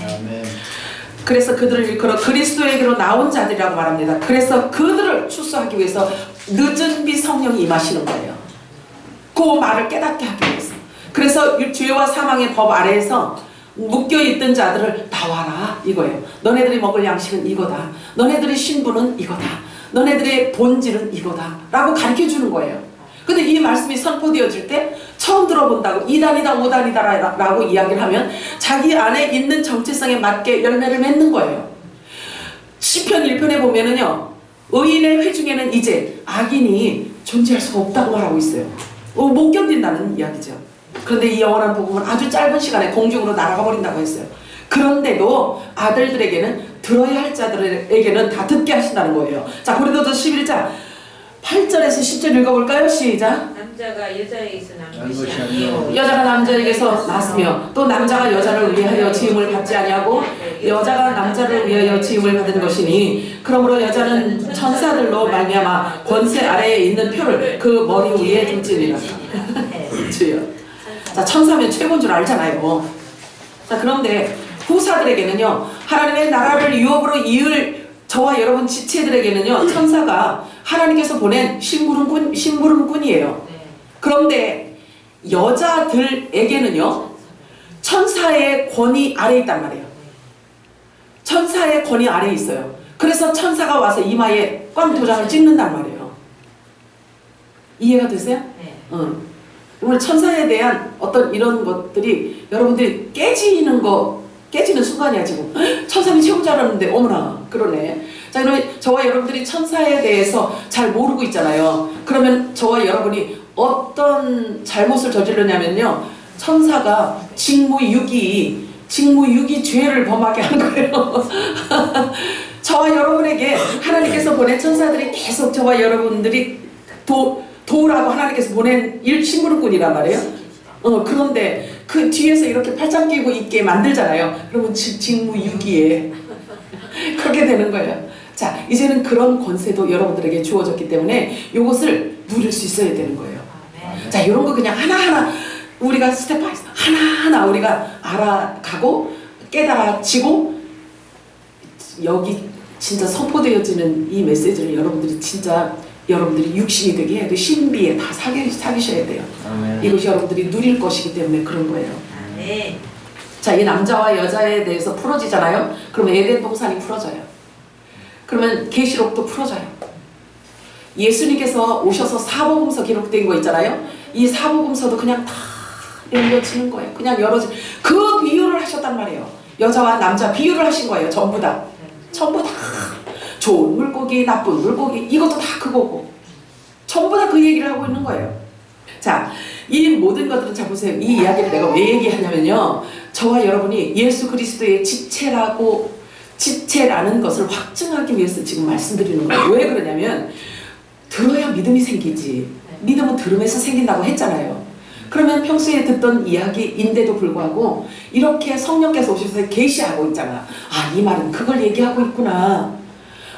아멘. 그래서 그들을 일컬어 그리스도에게로 나온 자들이라고 말합니다. 그래서 그들을 추수하기 위해서 늦은 비 성령이 임하시는 거예요. 그 말을 깨닫게 하기 위해서. 그래서 죄와 사망의 법 아래에서 묶여있던 자들을 나와라 이거예요. 너네들이 먹을 양식은 이거다. 너네들의 신분은 이거다. 너네들의 본질은 이거다 라고 가르쳐주는 거예요. 근데 이 말씀이 선포되어질 때 처음 들어본다고 이단이다 오단이다 라고 이야기를 하면 자기 안에 있는 정체성에 맞게 열매를 맺는 거예요. 시편 1편에 보면은요, 의인의 회중에는 이제 악인이 존재할 수가 없다고 말하고 있어요. 못 견딘다는 이야기죠. 그런데 이 영원한 복음은 아주 짧은 시간에 공중으로 날아가 버린다고 했어요. 그런데도 아들들에게는, 들어야 할 자들에게는 다 듣게 하신다는 거예요. 자, 고린도서 11장 8절에서 10절 읽어볼까요? 시작. 남자가 여자에게서 난 난 것이 것이 아니요 아니요. 여자가 남자에게서 났으며 또 남자가 여자를 위하여 지음을 받지 아니하고 여자가 남자를 위하여 지음을 받은 것이니, 그러므로 여자는 천사들로 말미암아 권세 아래에 있는 표를 그 머리 위에 둘지니라. 주여. 자, 천사면 최고인 줄 알잖아요. 자, 그런데 후사들에게는요, 하나님의 나라를 유업으로 이을 저와 여러분 지체들에게는요, 천사가 하나님께서 보낸 심부름꾼이에요. 그런데 여자들에게는요, 천사의 권위 아래에 있단 말이에요. 천사의 권위 아래에 있어요. 그래서 천사가 와서 이마에 꽝 도장을 찍는단 말이에요. 이해가 되세요? 오늘 천사에 대한 어떤 이런 것들이 여러분들이 깨지는 순간이야 지금. 천사는 최고 잘하는데 어머나 그러네. 자, 그러면 저와 여러분들이 천사에 대해서 잘 모르고 있잖아요. 그러면 저와 여러분이 어떤 잘못을 저지르냐면요, 천사가 직무유기 죄를 범하게 하는 거예요. 저와 여러분에게 하나님께서 보낸 천사들이 계속 저와 여러분들이 도라고 하나님께서 보낸 심부름꾼이란 말이에요. 그런데 그 뒤에서 이렇게 팔짱 끼고 있게 만들잖아요. 그러면 직무유기에 그렇게 되는 거예요. 자, 이제는 그런 권세도 여러분들에게 주어졌기 때문에 이것을 누릴 수 있어야 되는 거예요. 자, 이런 거 그냥 하나하나 우리가 스텝 바이 스텝 하나하나 우리가 알아가고 깨달아지고, 여기 진짜 선포되어지는 이 메시지를 여러분들이 육신이 되게 해야 돼. 신비에 다 사귀셔야 돼요. 아멘. 이것이 여러분들이 누릴 것이기 때문에 그런 거예요. 네. 자, 이 남자와 여자에 대해서 풀어지잖아요. 그러면 에덴 동산이 풀어져요. 그러면 계시록도 풀어져요. 예수님께서 오셔서 사복음서 기록된 거 있잖아요. 이 사복음서도 그냥 다 열려지는 거예요. 그냥 그 비유를 하셨단 말이에요. 여자와 남자 비유를 하신 거예요. 전부 다. 좋은 물고기, 나쁜 물고기, 이것도 다 그거고. 전부 다 그 얘기를 하고 있는 거예요. 자, 이 모든 것들은, 자 보세요. 이 이야기를 내가 왜 얘기하냐면요, 저와 여러분이 예수 그리스도의 지체라고 지체라는 것을 확증하기 위해서 지금 말씀드리는 거예요. 왜 그러냐면 들어야 믿음이 생기지. 믿음은 들음에서 생긴다고 했잖아요. 그러면 평소에 듣던 이야기인데도 불구하고 이렇게 성령께서 오셔서 계시하고 있잖아. 아, 이 말은 그걸 얘기하고 있구나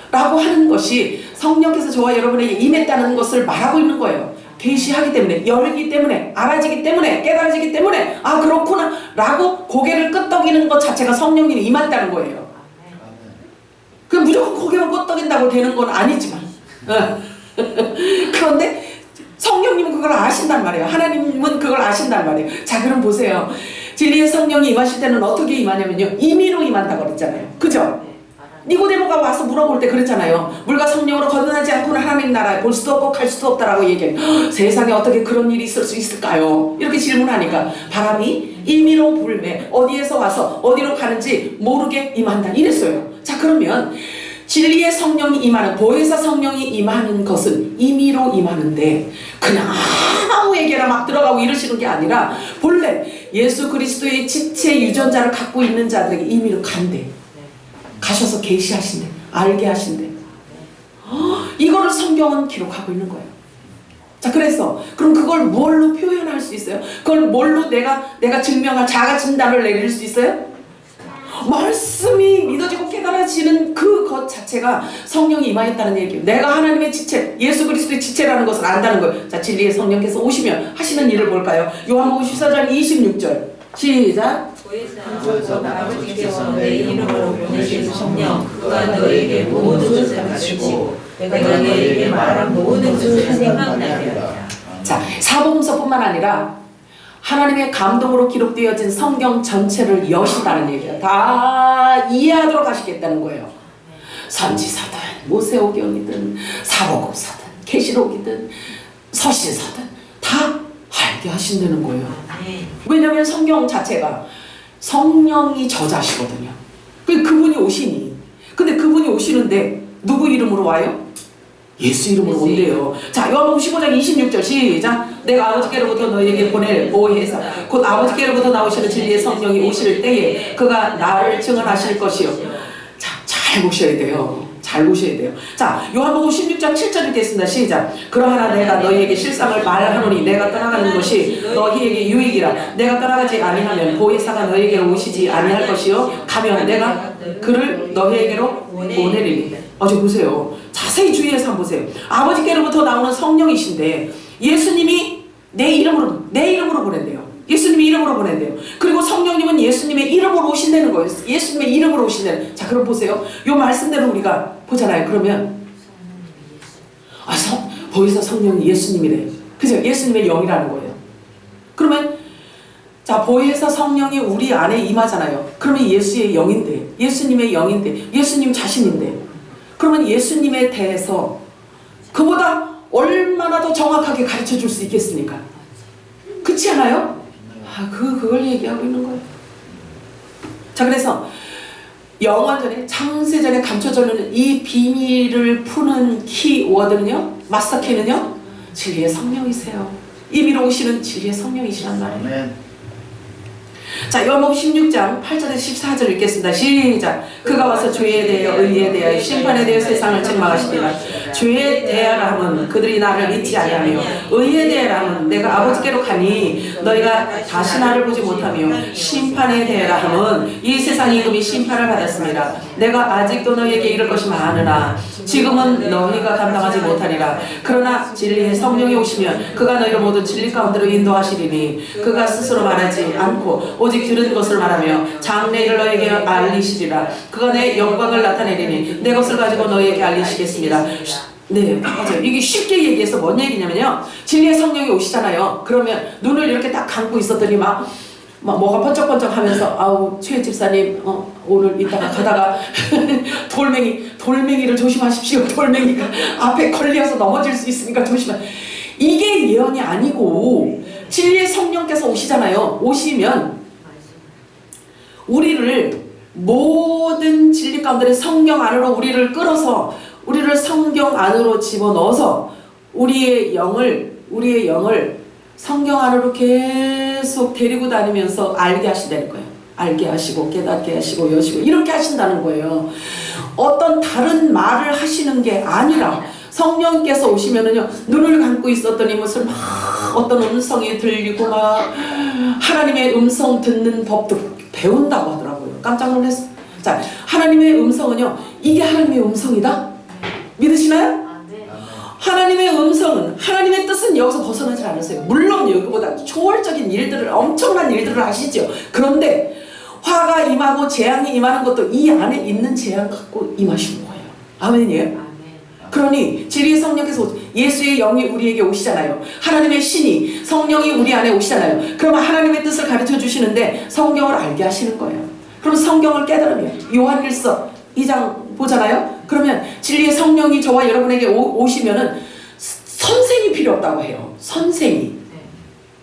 라고 하는 것이 성령께서 저와 여러분에게 임했다는 것을 말하고 있는 거예요. 계시하기 때문에, 열기 때문에, 알아지기 때문에, 깨달아지기 때문에, 아 그렇구나 라고 고개를 끄덕이는 것 자체가 성령님이 임한다는 거예요. 그 무조건 고개만 끄덕인다고 되는 건 아니지만 그런데 성령님은 그걸 아신단 말이에요. 하나님은 그걸 아신단 말이에요. 자, 그럼 보세요. 진리의 성령이 임하실 때는 어떻게 임하냐면요, 임의로 임한다고 그랬잖아요. 그죠? 니고데모가 와서 물어볼 때 그랬잖아요. 물과 성령으로 거듭나지 않고는 하나님 나라에 볼 수도 없고 갈 수도 없다라고 얘기해요. 세상에 어떻게 그런 일이 있을 수 있을까요? 이렇게 질문하니까 바람이 임의로 불매, 어디에서 와서 어디로 가는지 모르게 임한다 이랬어요. 자, 그러면 진리의 성령이 임하는, 보혜사 성령이 임하는 것은 임의로 임하는데 그냥 아무에게나 막 들어가고 이러시는 게 아니라 본래 예수 그리스도의 지체 유전자를 갖고 있는 자들에게 임의로 간대. 가셔서 계시하신대, 알게 하신대. 이거를 성경은 기록하고 있는 거예요. 자, 그래서 그럼 그걸 뭘로 표현할 수 있어요? 그걸 뭘로 내가 증명할 자가 진단을 내릴 수 있어요? 말씀이 믿어지고 깨달아지는 그것 자체가 성령이 임하였다는 얘기예요. 내가 하나님의 지체, 예수 그리스도의 지체라는 것을 안다는 거예요. 자, 진리의 성령께서 오시면 하시는 일을 볼까요? 요한복음 14장 26절 시작. 보혜사 아버지께서 내 이름으로 보내신 성령, 그가 너에게 모든 것을 가르치고 내가 너에게 말한 모든 것을 생각나게 하리라. 자, 사복음서뿐만 아니라 하나님의 감동으로 기록되어진 성경 전체를 여신다는 얘기예요. 다 이해하도록 하시겠다는 거예요. 선지서든 모세오경이든 사복음서든 계시록이든 서신서든 다 알게 하신다는 거예요. 왜냐하면 성경 자체가 성령이 저자시거든요. 그분이 오시니, 근데 그분이 오시는데 누구 이름으로 와요? 예수 이름으로 온대요. 자, 요한복음 15장 26절 시작. 내가 아버지께로부터 너희에게 보낼 보혜사 곧 아버지께로부터 나오시는 진리의 성령이 오실 때에 그가 나를 증언하실 것이요. 자, 잘 보셔야 돼요. 잘 보셔야 돼요. 자, 요한복음 16장 7절 읽겠습니다. 시작. 그러하나 내가 너희에게 실상을 말하노니 내가 떠나가는 것이 너희에게 유익이라. 내가 떠나가지 아니하면 보혜사가 너희에게로 오시지 아니할 것이요 가면 내가 그를 너희에게로 보내리니. 아주 보세요. 자세히 주의해서 한번 보세요. 아버지께로부터 나오는 성령이신데 예수님이 내 이름으로 보낸대요. 예수님의 이름으로 보낸대요. 그리고 성령님은 예수님의 이름으로 오신다는 거예요. 예수님의 이름으로 오신다는. 자, 그럼 보세요. 요 말씀대로 우리가 보잖아요. 그러면 보혜사 성령이 예수님이래. 그죠? 예수님의 영이라는 거예요. 그러면 자, 보혜사 성령이 우리 안에 임하잖아요. 그러면 예수의 영인데, 예수님의 영인데, 예수님 자신인데, 그러면 예수님에 대해서 그보다 얼마나 더 정확하게 가르쳐 줄 수 있겠습니까? 그렇지 않아요? 그걸 얘기하고 있는 거예요. 자, 그래서 영원전에, 창세전에 감춰져 있는 이 비밀을 푸는 키워드는요, 마스터키는요, 진리의 성령이세요. 임의로 오시는 진리의 성령이시란 말이에요. 자, 요한복음 16장 8절에서 14절 읽겠습니다. 시작. 그가 와서 죄에 대하여 의에 대하여 심판에 대하여 세상을 책망하시니라. 죄에 대하라 함은 그들이 나를 믿지 아니하며 의에 대하라 함은 내가 아버지께로 가니 너희가 다시 나를 보지 못하며 심판에 대하라 함은 이 세상이 이미 심판을 받았습니다. 내가 아직도 너희에게 이를 것이 많으나 지금은 너희가 감당하지 못하리라. 그러나 진리의 성령이 오시면 그가 너희를 모든 진리 가운데로 인도하시리니 그가 스스로 말하지 않고 오직 들은 것을 말하며 장래일을 너희에게 알리시리라. 그가 내 영광을 나타내리니 내 것을 가지고 너희에게 알리시겠습니다. 네, 맞아요. 이게 쉽게 얘기해서 뭔 얘기냐면요, 진리의 성령이 오시잖아요. 그러면 눈을 이렇게 딱 감고 있었더니 막 뭐가 번쩍번쩍 하면서 아우 최 집사님 오늘 이따가 가다가 돌멩이를 조심하십시오. 돌멩이가 앞에 걸려서 넘어질 수 있으니까 조심하. 이게 예언이 아니고 진리의 성령께서 오시잖아요. 오시면 우리를 모든 진리 가운데 성경 안으로 우리를 끌어서 우리를 성경 안으로 집어넣어서 우리의 영을 성경 안으로 계속 데리고 다니면서 알게 하신다는 거예요. 알게 하시고 깨닫게 하시고 여시고 이렇게 하신다는 거예요. 어떤 다른 말을 하시는 게 아니라 성령께서 오시면은요, 눈을 감고 있었더니 무슨 막 어떤 음성이 들리고 막 하나님의 음성 듣는 법도 배운다고 하더라고요. 깜짝 놀랐어요. 자, 하나님의 음성은요, 이게 하나님의 음성이다? 믿으시나요? 하나님의 음성은, 하나님의 뜻은 여기서 벗어나지 않으세요. 물론 여기보다 초월적인 일들을, 엄청난 일들을 하시죠. 그런데 화가 임하고 재앙이 임하는 것도 이 안에 있는 재앙 갖고 임하시는 거예요. 아멘이에요? 그러니 진리의 성령께서 예수의 영이 우리에게 오시잖아요. 하나님의 신이, 성령이 우리 안에 오시잖아요. 그러면 하나님의 뜻을 가르쳐 주시는데 성경을 알게 하시는 거예요. 그럼 성경을 깨달으면 요한일서 2장 보잖아요. 그러면 진리의 성령이 저와 여러분에게 오시면은 선생이 필요 없다고 해요. 선생이.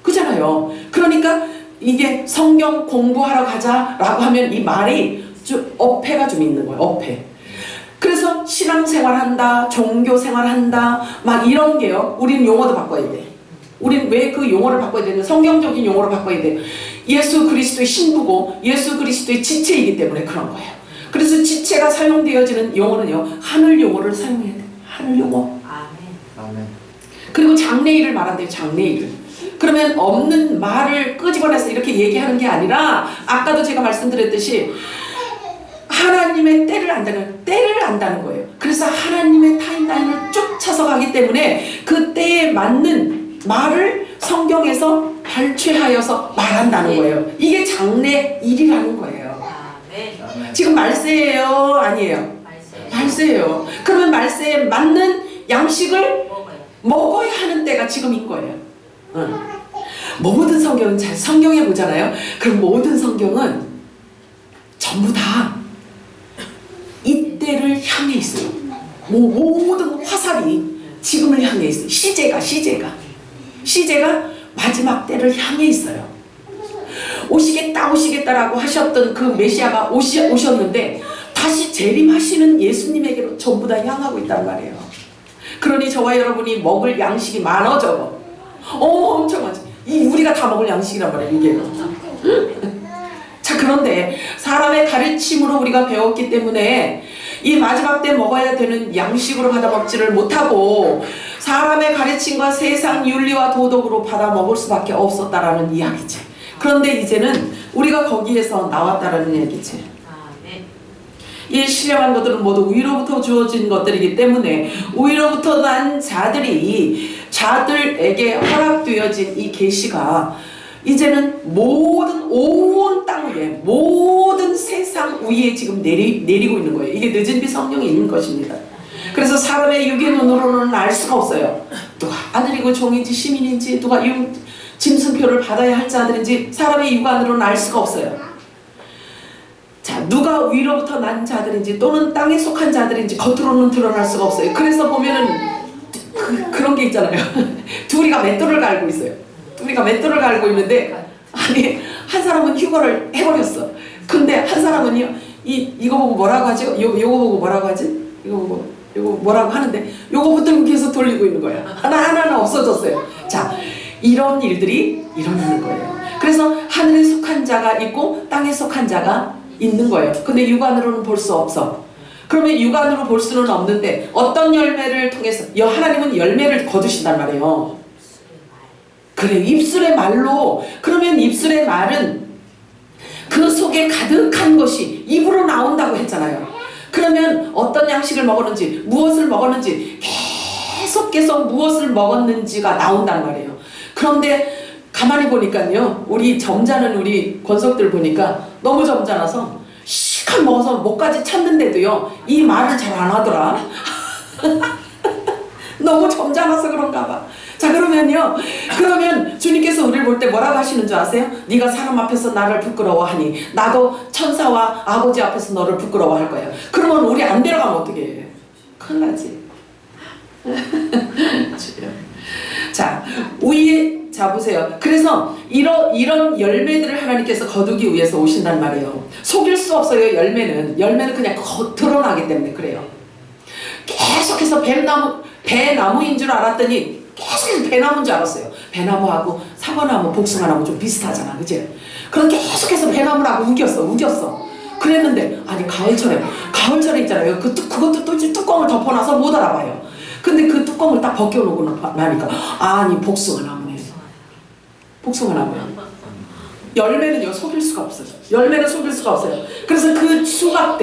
그잖아요. 그러니까 이게 성경 공부하러 가자라고 하면 이 말이 좀 어폐가 좀 있는 거예요. 어폐. 그래서 신앙생활한다, 종교생활한다, 막 이런 게요. 우리는 용어도 바꿔야 돼. 우리는 왜 그 용어를 바꿔야 되냐? 성경적인 용어를 바꿔야 돼. 예수 그리스도의 신부고 예수 그리스도의 지체이기 때문에 그런 거예요. 그래서 지체가 사용되어지는 용어는요, 하늘 용어를 사용해야 돼. 하늘 용어. 아멘. 그리고 장래일을 말한대요. 장래일을. 그러면 없는 말을 끄집어내서 이렇게 얘기하는 게 아니라 아까도 제가 말씀드렸듯이 하나님의 때를 안다는 거예요. 그래서 하나님의 타임라인을 쭉 차서 가기 때문에 그 때에 맞는 말을 성경에서 발췌하여서 말한다는 거예요. 이게 장래일이라는 거예요. 지금 말세예요? 아니에요? 말세예요. 그러면 말세에 맞는 양식을 먹어야 하는 때가 지금인 거예요. 모든 성경은 잘 성경에 보잖아요. 그럼 모든 성경은 전부 다 이때를 향해 있어요. 모든 화살이 지금을 향해 있어요. 시제가 마지막 때를 향해 있어요. 오시겠다라고 하셨던 그 메시아가 오셨는데 다시 재림하시는 예수님에게로 전부 다 향하고 있단 말이에요. 그러니 저와 여러분이 먹을 양식이 많아져. 엄청 많지. 이 우리가 다 먹을 양식이란 말이에요. 이게. 자, 그런데 사람의 가르침으로 우리가 배웠기 때문에 이 마지막 때 먹어야 되는 양식으로 받아 먹지를 못하고 사람의 가르침과 세상 윤리와 도덕으로 받아 먹을 수밖에 없었다라는 이야기지. 그런데 이제는 우리가 거기에서 나왔다라는 얘기지. 이 신령한 것들은 모두 위로부터 주어진 것들이기 때문에 위로부터 난 자들에게 허락되어진 이 계시가 이제는 온 땅 위에, 모든 세상 위에 지금 내리고 있는 거예요. 이게 늦은 비 성령이 있는 것입니다. 그래서 사람의 육의 눈으로는 알 수가 없어요. 누가 아들이고 종인지 시민인지, 누가 짐승표를 받아야 할 자들인지 사람의 육안으로는 알 수가 없어요. 자, 누가 위로부터 난 자들인지 또는 땅에 속한 자들인지 겉으로는 드러날 수가 없어요. 그래서 보면은 그런 게 있잖아요. 둘이가 맷돌을 갈고 있어요. 우리가 맷돌을 갈고 있는데, 아니, 한 사람은 휴거를 해버렸어. 근데 한 사람은요, 이거 보고 뭐라고 하지? 요거 보고 뭐라고 하지? 요거 뭐라고 하는데, 요거 붙들고 계속 돌리고 있는 거야. 하나하나 없어졌어요. 자, 이런 일들이 일어나는 거예요. 그래서 하늘에 속한 자가 있고, 땅에 속한 자가 있는 거예요. 근데 육안으로는 볼 수 없어. 그러면 육안으로 볼 수는 없는데, 어떤 열매를 통해서, 하나님은 열매를 거두신단 말이에요. 그래, 입술의 말로. 그러면 입술의 말은 그 속에 가득한 것이 입으로 나온다고 했잖아요. 그러면 어떤 양식을 먹었는지, 무엇을 먹었는지, 계속 무엇을 먹었는지가 나온단 말이에요. 그런데 가만히 보니까요, 우리 점잖은 우리 권석들 보니까 너무 점잖아서 시간 먹어서 목까지 찼는데도요, 이 말을 잘 안 하더라. 너무 점잖아서 그런가 봐. 자, 그러면 주님께서 우리를 볼 때 뭐라고 하시는 줄 아세요? 네가 사람 앞에서 나를 부끄러워하니 나도 천사와 아버지 앞에서 너를 부끄러워할 거야. 그러면 우리 안 데려가면 어떻게 해? 큰일 나지. 자, 자, 보세요. 그래서 이런 열매들을 하나님께서 거두기 위해서 오신단 말이에요. 속일 수 없어요. 열매는 그냥 드러나기 때문에 그래요. 계속해서 배나무인 줄 알았더니 계속 배나무인 줄 알았어요. 배나무하고 사과나무, 복숭아나무 좀 비슷하잖아, 그치? 그래서 계속해서 배나무라고 우겼어. 그랬는데 아니 가을철에 있잖아요. 그것도 또 뚜껑을 덮어놔서 못 알아봐요. 근데 그 뚜껑을 딱 벗겨놓고 나니까 아니 복숭아 나무네. 복숭아 나무야. 열매는요 속일 수가 없어요. 열매는 속일 수가 없어요. 그래서 그 수확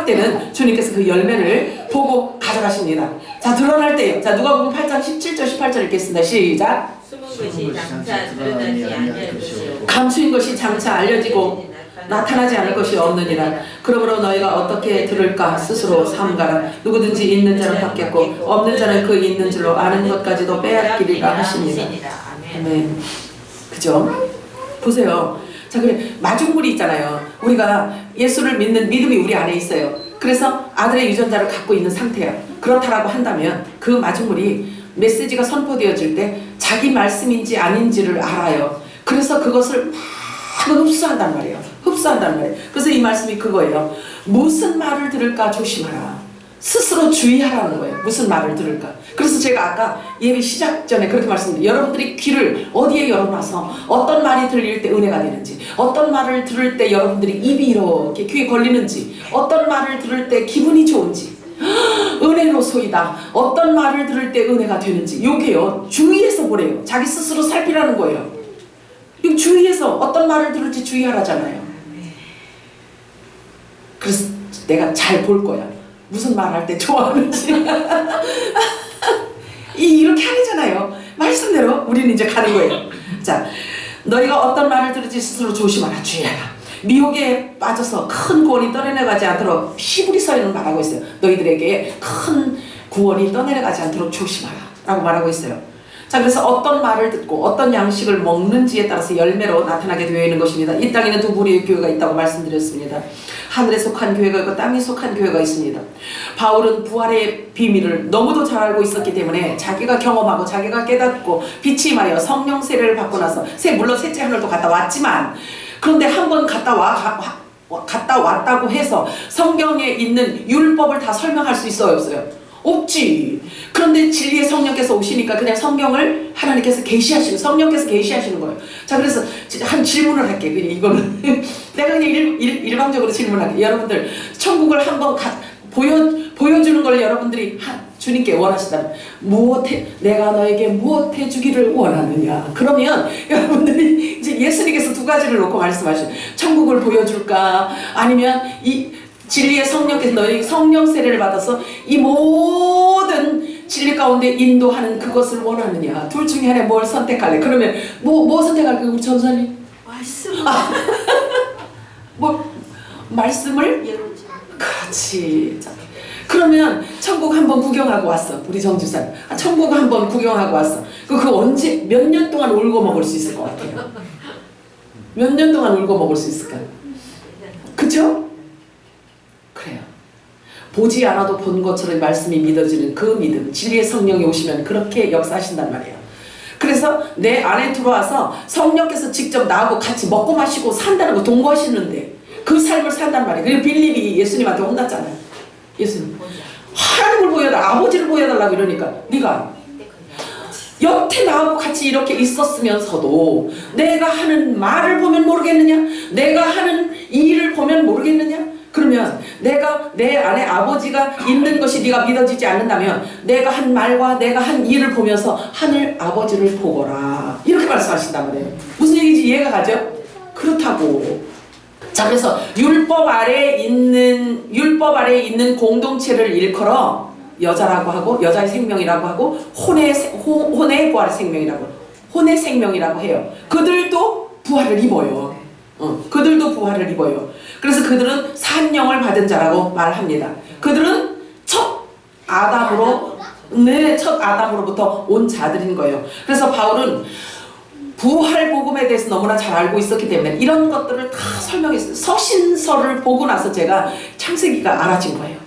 때는 주님께서 그 열매를 보고 가져가십니다. 자 드러날 때요. 자 누가복음 8장 17절 18절 읽겠습니다. 시작. 숨은 것이 장차 드러나지 아니할 것이요 감추인 것이 장차 알려지고 나타나지 않을 것이 없느니라. 그러므로 너희가 어떻게 들을까 스스로 삼가라. 누구든지 있는 자는 받겠고 없는 자는 그 있는 줄로 아는 것까지도 빼앗기리라 하십니다. 아멘. 그죠? 보세요. 자 그래 마중물이 있잖아요. 우리가 예수를 믿는 믿음이 우리 안에 있어요. 그래서 아들의 유전자를 갖고 있는 상태야. 그렇다라고 한다면 그 마중물이 메시지가 선포되어질 때 자기 말씀인지 아닌지를 알아요. 그래서 그것을 막 흡수한단 말이에요. 그래서 이 말씀이 그거예요. 무슨 말을 들을까 조심하라. 스스로 주의하라는 거예요. 무슨 말을 들을까. 그래서 제가 아까 예배 시작 전에 그렇게 말씀드렸어요. 여러분들이 귀를 어디에 열어놔서 어떤 말이 들릴 때 은혜가 되는지, 어떤 말을 들을 때 여러분들이 입이 이렇게 귀에 걸리는지, 어떤 말을 들을 때 기분이 좋은지, 은혜로소이다. 어떤 말을 들을 때 은혜가 되는지, 요게요 주의해서 보래요. 자기 스스로 살피라는 거예요. 이거 주의해서 어떤 말을 들을지 주의하라잖아요. 그래서 내가 잘 볼 거야. 무슨 말 할 때 좋아하는지. 이렇게 하잖아요. 말씀대로 우리는 이제 가는 거예요. 자, 너희가 어떤 말을 들을지 스스로 조심하라. 주의하라. 미혹에 빠져서 큰 구원이 떠내려가지 않도록 히브리서에는 말하고 있어요. 너희들에게 큰 구원이 떠내려가지 않도록 조심하라 라고 말하고 있어요. 자 그래서 어떤 말을 듣고 어떤 양식을 먹는지에 따라서 열매로 나타나게 되어 있는 것입니다. 이 땅에는 두 부류의 교회가 있다고 말씀드렸습니다. 하늘에 속한 교회가 있고 땅에 속한 교회가 있습니다. 바울은 부활의 비밀을 너무도 잘 알고 있었기 때문에 자기가 경험하고 자기가 깨닫고 빛이 임하여 성령 세례를 받고 나서 물론 셋째 하늘도 갔다 왔지만 그런데 한 번 갔다 왔다고 해서 성경에 있는 율법을 다 설명할 수 있어요 없어요? 없지. 그런데 진리의 성령께서 오시니까 그냥 성경을 하나님께서 계시하시고 성령께서 계시하시는 거예요. 자 그래서 한 질문을 할게. 그냥 이거는 내가 그냥 일방적으로 질문할게. 여러분들 천국을 한번 보여주는 걸 여러분들이 주님께 원하시다면 내가 너에게 무엇 해주기를 원하느냐. 그러면 여러분들이 이제 예수님께서 두 가지를 놓고 말씀하시죠. 천국을 보여줄까 아니면 이 진리의 성령께서 너희 성령 세례를 받아서 이 모든 진리 가운데 인도하는 그것을 원하느냐. 둘 중에 하나 뭘 선택할래? 그러면 뭐 선택할까요 우리 전사님? 말씀. 말씀을? 그렇지. 자, 그러면 천국 한번 구경하고 왔어. 우리 정주사님. 천국 한번 구경하고 왔어. 그거 언제 몇 년 동안 울고 먹을 수 있을 것 같아요? 몇 년 동안 울고 먹을 수 있을까요? 그쵸? 그래요. 보지 않아도 본 것처럼 말씀이 믿어지는 그 믿음, 진리의 성령이 오시면 그렇게 역사하신단 말이에요. 그래서 내 안에 들어와서 성령께서 직접 나하고 같이 먹고 마시고 산다는 거 동거하시는데 그 삶을 산단 말이에요. 그리고 빌립이 예수님한테 혼났잖아요. 예수님 하나님을 보여달라, 아버지를 보여달라고 이러니까 네가 여태 나하고 같이 이렇게 있었으면서도 내가 하는 말을 보면 모르겠느냐? 내가 하는 일을 보면 모르겠느냐? 그러면 내가 내 안에 아버지가 있는 것이 네가 믿어지지 않는다면 내가 한 말과 내가 한 일을 보면서 하늘 아버지를 보거라. 이렇게 말씀하신단 말이에요. 무슨 얘기인지 이해가 가죠? 그렇다고. 자 그래서 율법 아래에 있는 공동체를 일컬어 여자라고 하고 여자의 생명이라고 하고 혼의 부활의 생명이라고 해요. 그들도 부활을 입어요. 그들도 부활을 입어요. 그래서 그들은 산영을 받은 자라고 말합니다. 그들은 첫 아담으로부터 온 자들인 거예요. 그래서 바울은 부활 복음에 대해서 너무나 잘 알고 있었기 때문에 이런 것들을 다 설명했어요. 서신서를 보고 나서 제가 창세기가 알아진 거예요.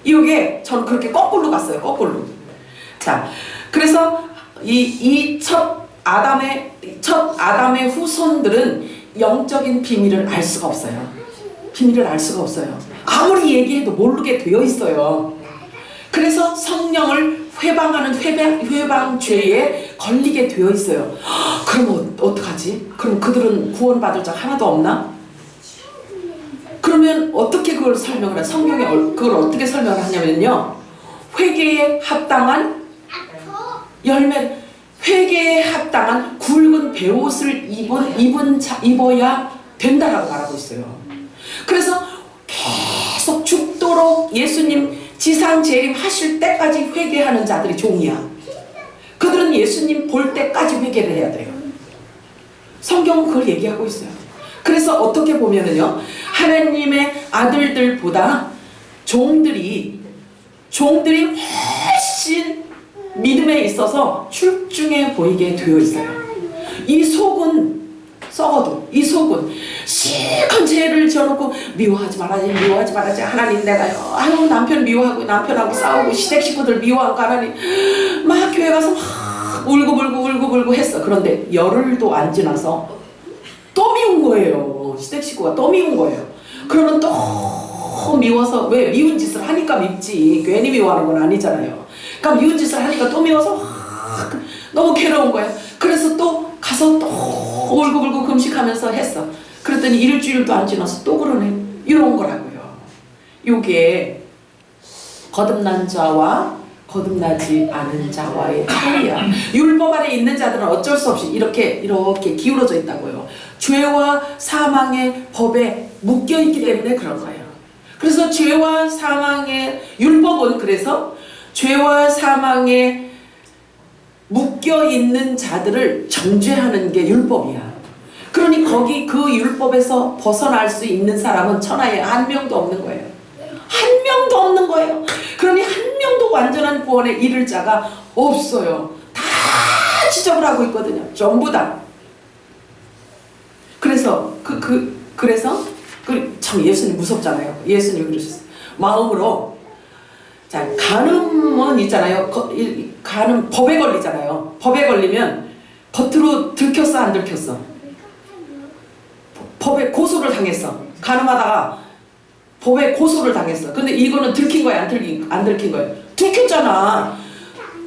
이게 저는 그렇게 거꾸로 갔어요. 거꾸로. 자, 그래서 이 첫 아담의 후손들은 영적인 비밀을 알 수가 없어요. 비밀을 알 수가 없어요. 아무리 얘기해도 모르게 되어 있어요. 그래서 성령을 회방하는 회방죄에 걸리게 되어 있어요. 그럼 어떡하지? 그럼 그들은 구원받을 자 하나도 없나? 그러면 어떻게 그걸 설명을 해? 성경에 그걸 어떻게 설명을 하냐면요. 회개에 합당한 열매, 회개에 합당한 굵은 베옷을 입어야 된다라고 말하고 있어요. 그래서 계속 죽도록 예수님 지상 재림하실 때까지 회개하는 자들이 종이야. 그들은 예수님 볼 때까지 회개를 해야 돼요. 성경은 그걸 얘기하고 있어요. 그래서 어떻게 보면은요, 하나님의 아들들보다 종들이 훨씬 믿음에 있어서 출중해 보이게 되어 있어요. 이 속은 썩어도, 이 속은 실컷 죄를 지어놓고 미워하지 말아야지 하나님 내가요, 아유 남편 미워하고 남편하고 싸우고 시댁 식구들 미워하고 하나님, 막 교회 가서 막 울고 했어. 그런데 열흘도 안 지나서 또 미운 거예요. 시댁 식구가 또 미운 거예요. 그러면 또 미워서, 왜? 미운 짓을 하니까 밉지, 괜히 미워하는 건 아니잖아요. 그러니까 미운 짓을 하니까 또 미워서 너무 괴로운 거예요. 그래서 또 가서 또 울고 금식하면서 했어. 그랬더니 일주일도 안 지나서 또 그러네. 이런 거라고요. 요게 거듭난 자와 거듭나지 않은 자와의 차이야. 율법 아래 있는 자들은 어쩔 수 없이 이렇게 기울어져 있다고요. 죄와 사망의 법에 묶여 있기 때문에 그런 거예요. 그래서 죄와 사망의 율법은, 그래서 죄와 사망에 묶여 있는 자들을 정죄하는 게 율법이야. 그러니 거기 그 율법에서 벗어날 수 있는 사람은 천하에 한 명도 없는 거예요. 한 명도 없는 거예요. 그러니 한 명도 완전한 구원에 이를 자가 없어요. 다 지적을 하고 있거든요. 전부 다. 그래서 참 예수님 무섭잖아요. 예수님 그러셨어요. 마음으로, 자, 간음은 있잖아요. 간음 법에 걸리잖아요. 법에 걸리면 겉으로 들켰어 안 들켰어? 법에 고소를 당했어. 간음하다가 법에 고소를 당했어. 근데 이거는 들킨 거야 안 들킨 거야? 들켰잖아.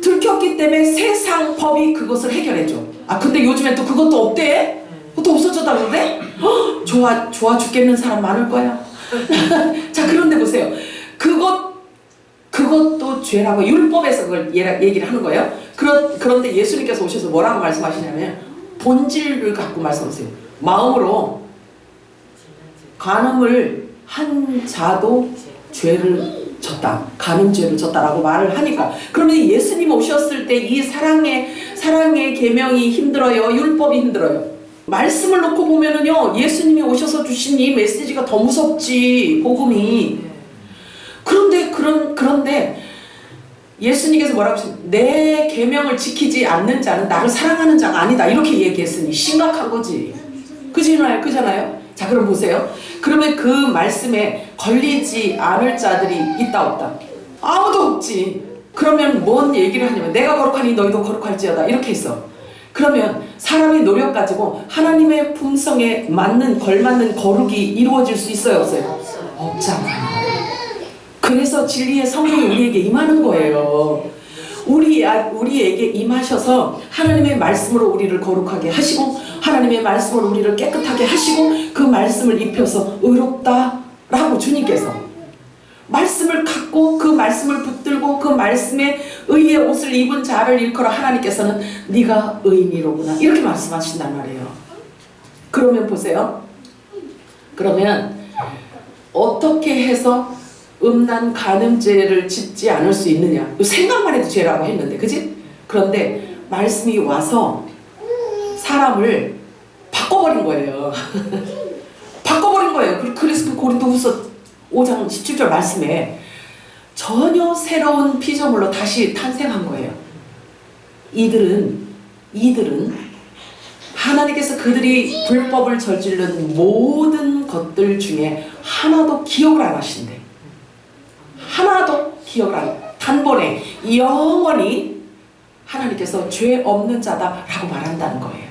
들켰기 때문에 세상 법이 그것을 해결해줘. 아 근데 요즘엔 또 그것도 없대? 그것도 없어졌다는데? 좋아 죽겠는 사람 많을 거야. 자, 그런데 보세요. 그것도 죄라고 율법에서 그걸 얘기를 하는 거예요. 그런데 예수님께서 오셔서 뭐라고 말씀하시냐면 본질을 갖고 말씀하세요. 마음으로 간음을 한 자도 죄를 졌다, 간음죄를 졌다라고 말을 하니까, 그러면 예수님 오셨을 때 이 사랑의 계명이 힘들어요, 율법이 힘들어요? 말씀을 놓고 보면은요, 예수님이 오셔서 주신 이 메시지가 더 무섭지, 복음이. 그런데 예수님께서 뭐라고 하셨어요? 내 계명을 지키지 않는 자는 나를 사랑하는 자가 아니다, 이렇게 얘기했으니 심각한 거지. 그잖아요? 자, 그럼 보세요. 그러면 그 말씀에 걸리지 않을 자들이 있다 없다? 아무도 없지. 그러면 뭔 얘기를 하냐면 내가 거룩하니 너희도 거룩할지어다, 이렇게 했어. 그러면 사람의 노력 가지고 하나님의 품성에 걸맞는 거룩이 이루어질 수 있어요, 없어요? 없잖아요. 그래서 진리의 성령이 우리에게 임하는 거예요. 우리에게 임하셔서 하나님의 말씀으로 우리를 거룩하게 하시고, 하나님의 말씀으로 우리를 깨끗하게 하시고, 그 말씀을 입혀서 의롭다라고 주님께서 말씀을 갖고 그 말씀을 붙들고 그 말씀에 의의 옷을 입은 자를 일컬어 하나님께서는 네가 의인이로구나, 이렇게 말씀하신단 말이에요. 그러면 보세요. 그러면 어떻게 해서 음란 간음죄를 짓지 않을 수 있느냐? 생각만 해도 죄라고 했는데, 그지? 그런데 말씀이 와서 사람을 바꿔버린 거예요. 바꿔버린 거예요. 그래서 그 고린도후서 5장 17절 말씀에 전혀 새로운 피조물로 다시 탄생한 거예요. 이들은 하나님께서 그들이 불법을 저지른 모든 것들 중에 하나도 기억을 안 하신대. 하나도 기억을 안 해. 단번에 영원히 하나님께서 죄 없는 자다라고 말한다는 거예요.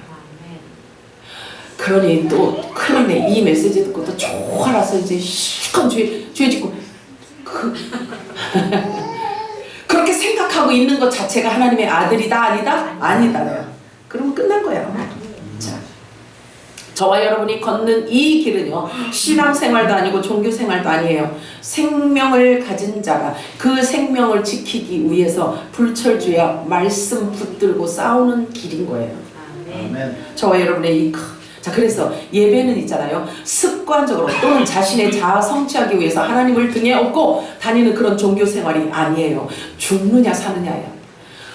그러니 또 큰일이네. 이 메시지 듣고 또 좋아라서 이제 실컷 죄 짓고 하고 있는 것 자체가 하나님의 아들이다 아니다? 아니다요. 그러면 끝난 거예요. 자, 저와 여러분이 걷는 이 길은요, 신앙생활도 아니고 종교생활도 아니에요. 생명을 가진 자가 그 생명을 지키기 위해서 불철주야 말씀 붙들고 싸우는 길인 거예요. 아멘. 저와 여러분의 자, 그래서 예배는 있잖아요, 습관적으로 또는 자신의 자아 성취하기 위해서 하나님을 등에 업고 다니는 그런 종교생활이 아니에요. 죽느냐 사느냐예요.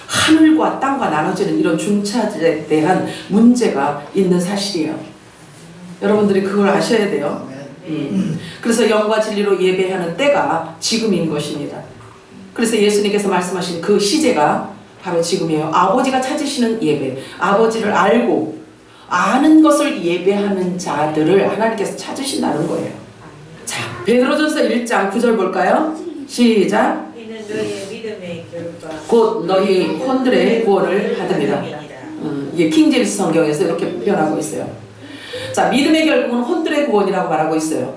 하늘과 땅과 나눠지는 이런 중차에 대한 문제가 있는 사실이에요. 여러분들이 그걸 아셔야 돼요. 그래서 영과 진리로 예배하는 때가 지금인 것입니다. 그래서 예수님께서 말씀하신 그 시제가 바로 지금이에요. 아버지가 찾으시는 예배, 아버지를 알고 아는 것을 예배하는 자들을 하나님께서 찾으신다는 거예요. 자, 베드로전서 1장 9절 볼까요? 시작. 이는 너희의 믿음의 결과 곧 너희 혼들의 구원을 받음이라. 이게 킹제임스 성경에서 이렇게 표현하고 있어요. 자, 믿음의 결국은 혼들의 구원이라고 말하고 있어요.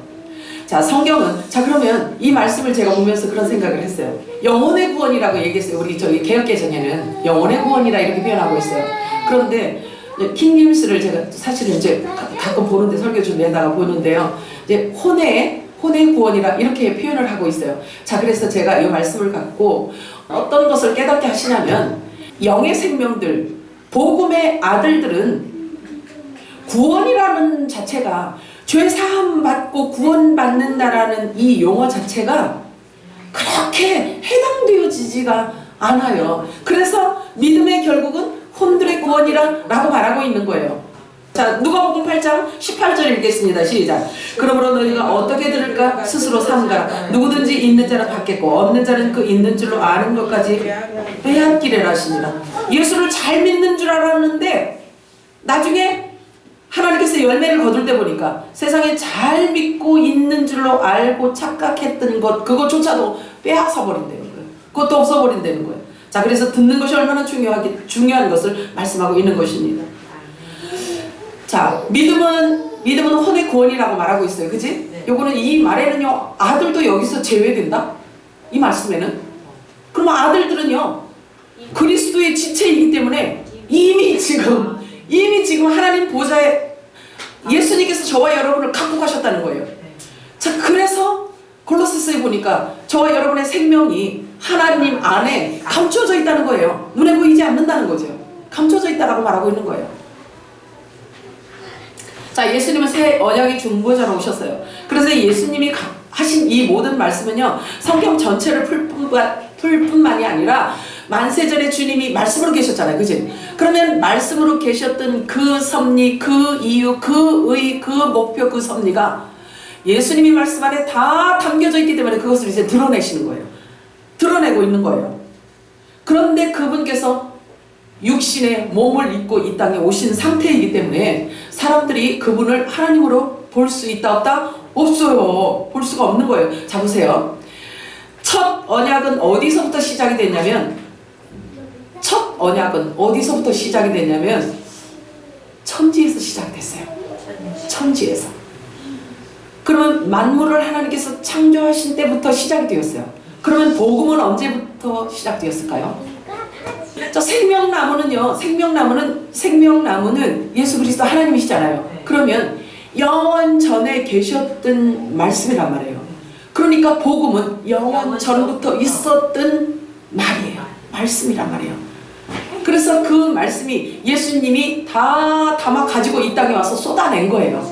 자, 성경은, 자, 그러면 이 말씀을 제가 보면서 그런 생각을 했어요. 영혼의 구원이라고 얘기했어요. 우리 저희 개혁개정에는 영혼의 구원이라 이렇게 표현하고 있어요. 그런데 킹제임스를 제가 사실은 이제 가끔 보는데 설교 준비하다가 보는데요, 이제 혼의 구원이라 이렇게 표현을 하고 있어요. 자, 그래서 제가 이 말씀을 갖고 어떤 것을 깨닫게 하시냐면, 영의 생명들, 복음의 아들들은 구원이라는 자체가, 죄 사함 받고 구원받는다라는 이 용어 자체가 그렇게 해당되어지지가 않아요. 그래서 믿음의 결국은 혼들의 구원이라고 말하고 있는 거예요. 자, 누가복음 8장 18절 읽겠습니다. 시작. 그러므로 너희가 어떻게 들을까 스스로 삼가라. 누구든지 있는 자는 받겠고 없는 자는 그 있는 줄로 아는 것까지 빼앗기래라 하시니라. 예수를 잘 믿는 줄 알았는데 나중에 하나님께서 열매를 거둘 때 보니까 세상에 잘 믿고 있는 줄로 알고 착각했던 것, 그것조차도 빼앗아 버린다는 거예요. 그것도 없어버린다는 거예요. 자, 그래서 듣는 것이 얼마나 중요한 것을 말씀하고 있는 것입니다. 자, 믿음은 혼의 구원이라고 말하고 있어요. 그지? 네. 요거는 이 말에는요, 아들도 여기서 제외된다? 이 말씀에는. 그러면 아들들은요, 그리스도의 지체이기 때문에 이미 지금 하나님 보좌에 예수님께서 저와 여러분을 갖고 가셨다는 거예요. 자, 그래서 골로새서에 보니까 저와 여러분의 생명이 하나님 안에 감춰져 있다는 거예요. 눈에 보이지 않는다는 거죠. 감춰져 있다라고 말하고 있는 거예요. 자, 예수님은 새 언약의 중보자로 오셨어요. 그래서 예수님이 하신 이 모든 말씀은요, 성경 전체를 풀 뿐만이 아니라 만세전에 주님이 말씀으로 계셨잖아요. 그지? 그러면 말씀으로 계셨던 그 섭리, 그 이유, 그 의, 그 목표, 그 섭리가 예수님이 말씀 안에 다 담겨져 있기 때문에 그것을 이제 드러내시는 거예요. 드러내고 있는 거예요. 그런데 그분께서 육신의 몸을 입고 이 땅에 오신 상태이기 때문에 사람들이 그분을 하나님으로 볼 수 있다 없다? 없어요. 볼 수가 없는 거예요. 자, 보세요. 첫 언약은 어디서부터 시작이 됐냐면 천지에서 시작이 됐어요. 천지에서. 그러면 만물을 하나님께서 창조하신 때부터 시작이 되었어요. 그러면 복음은 언제부터 시작되었을까요? 저 생명나무는 예수 그리스도 하나님이시잖아요. 그러면 영원 전에 계셨던 말씀이란 말이에요. 그러니까 복음은 영원 전부터 있었던 말이에요. 말씀이란 말이에요. 그래서 그 말씀이 예수님이 다 담아 가지고 이 땅에 와서 쏟아낸 거예요.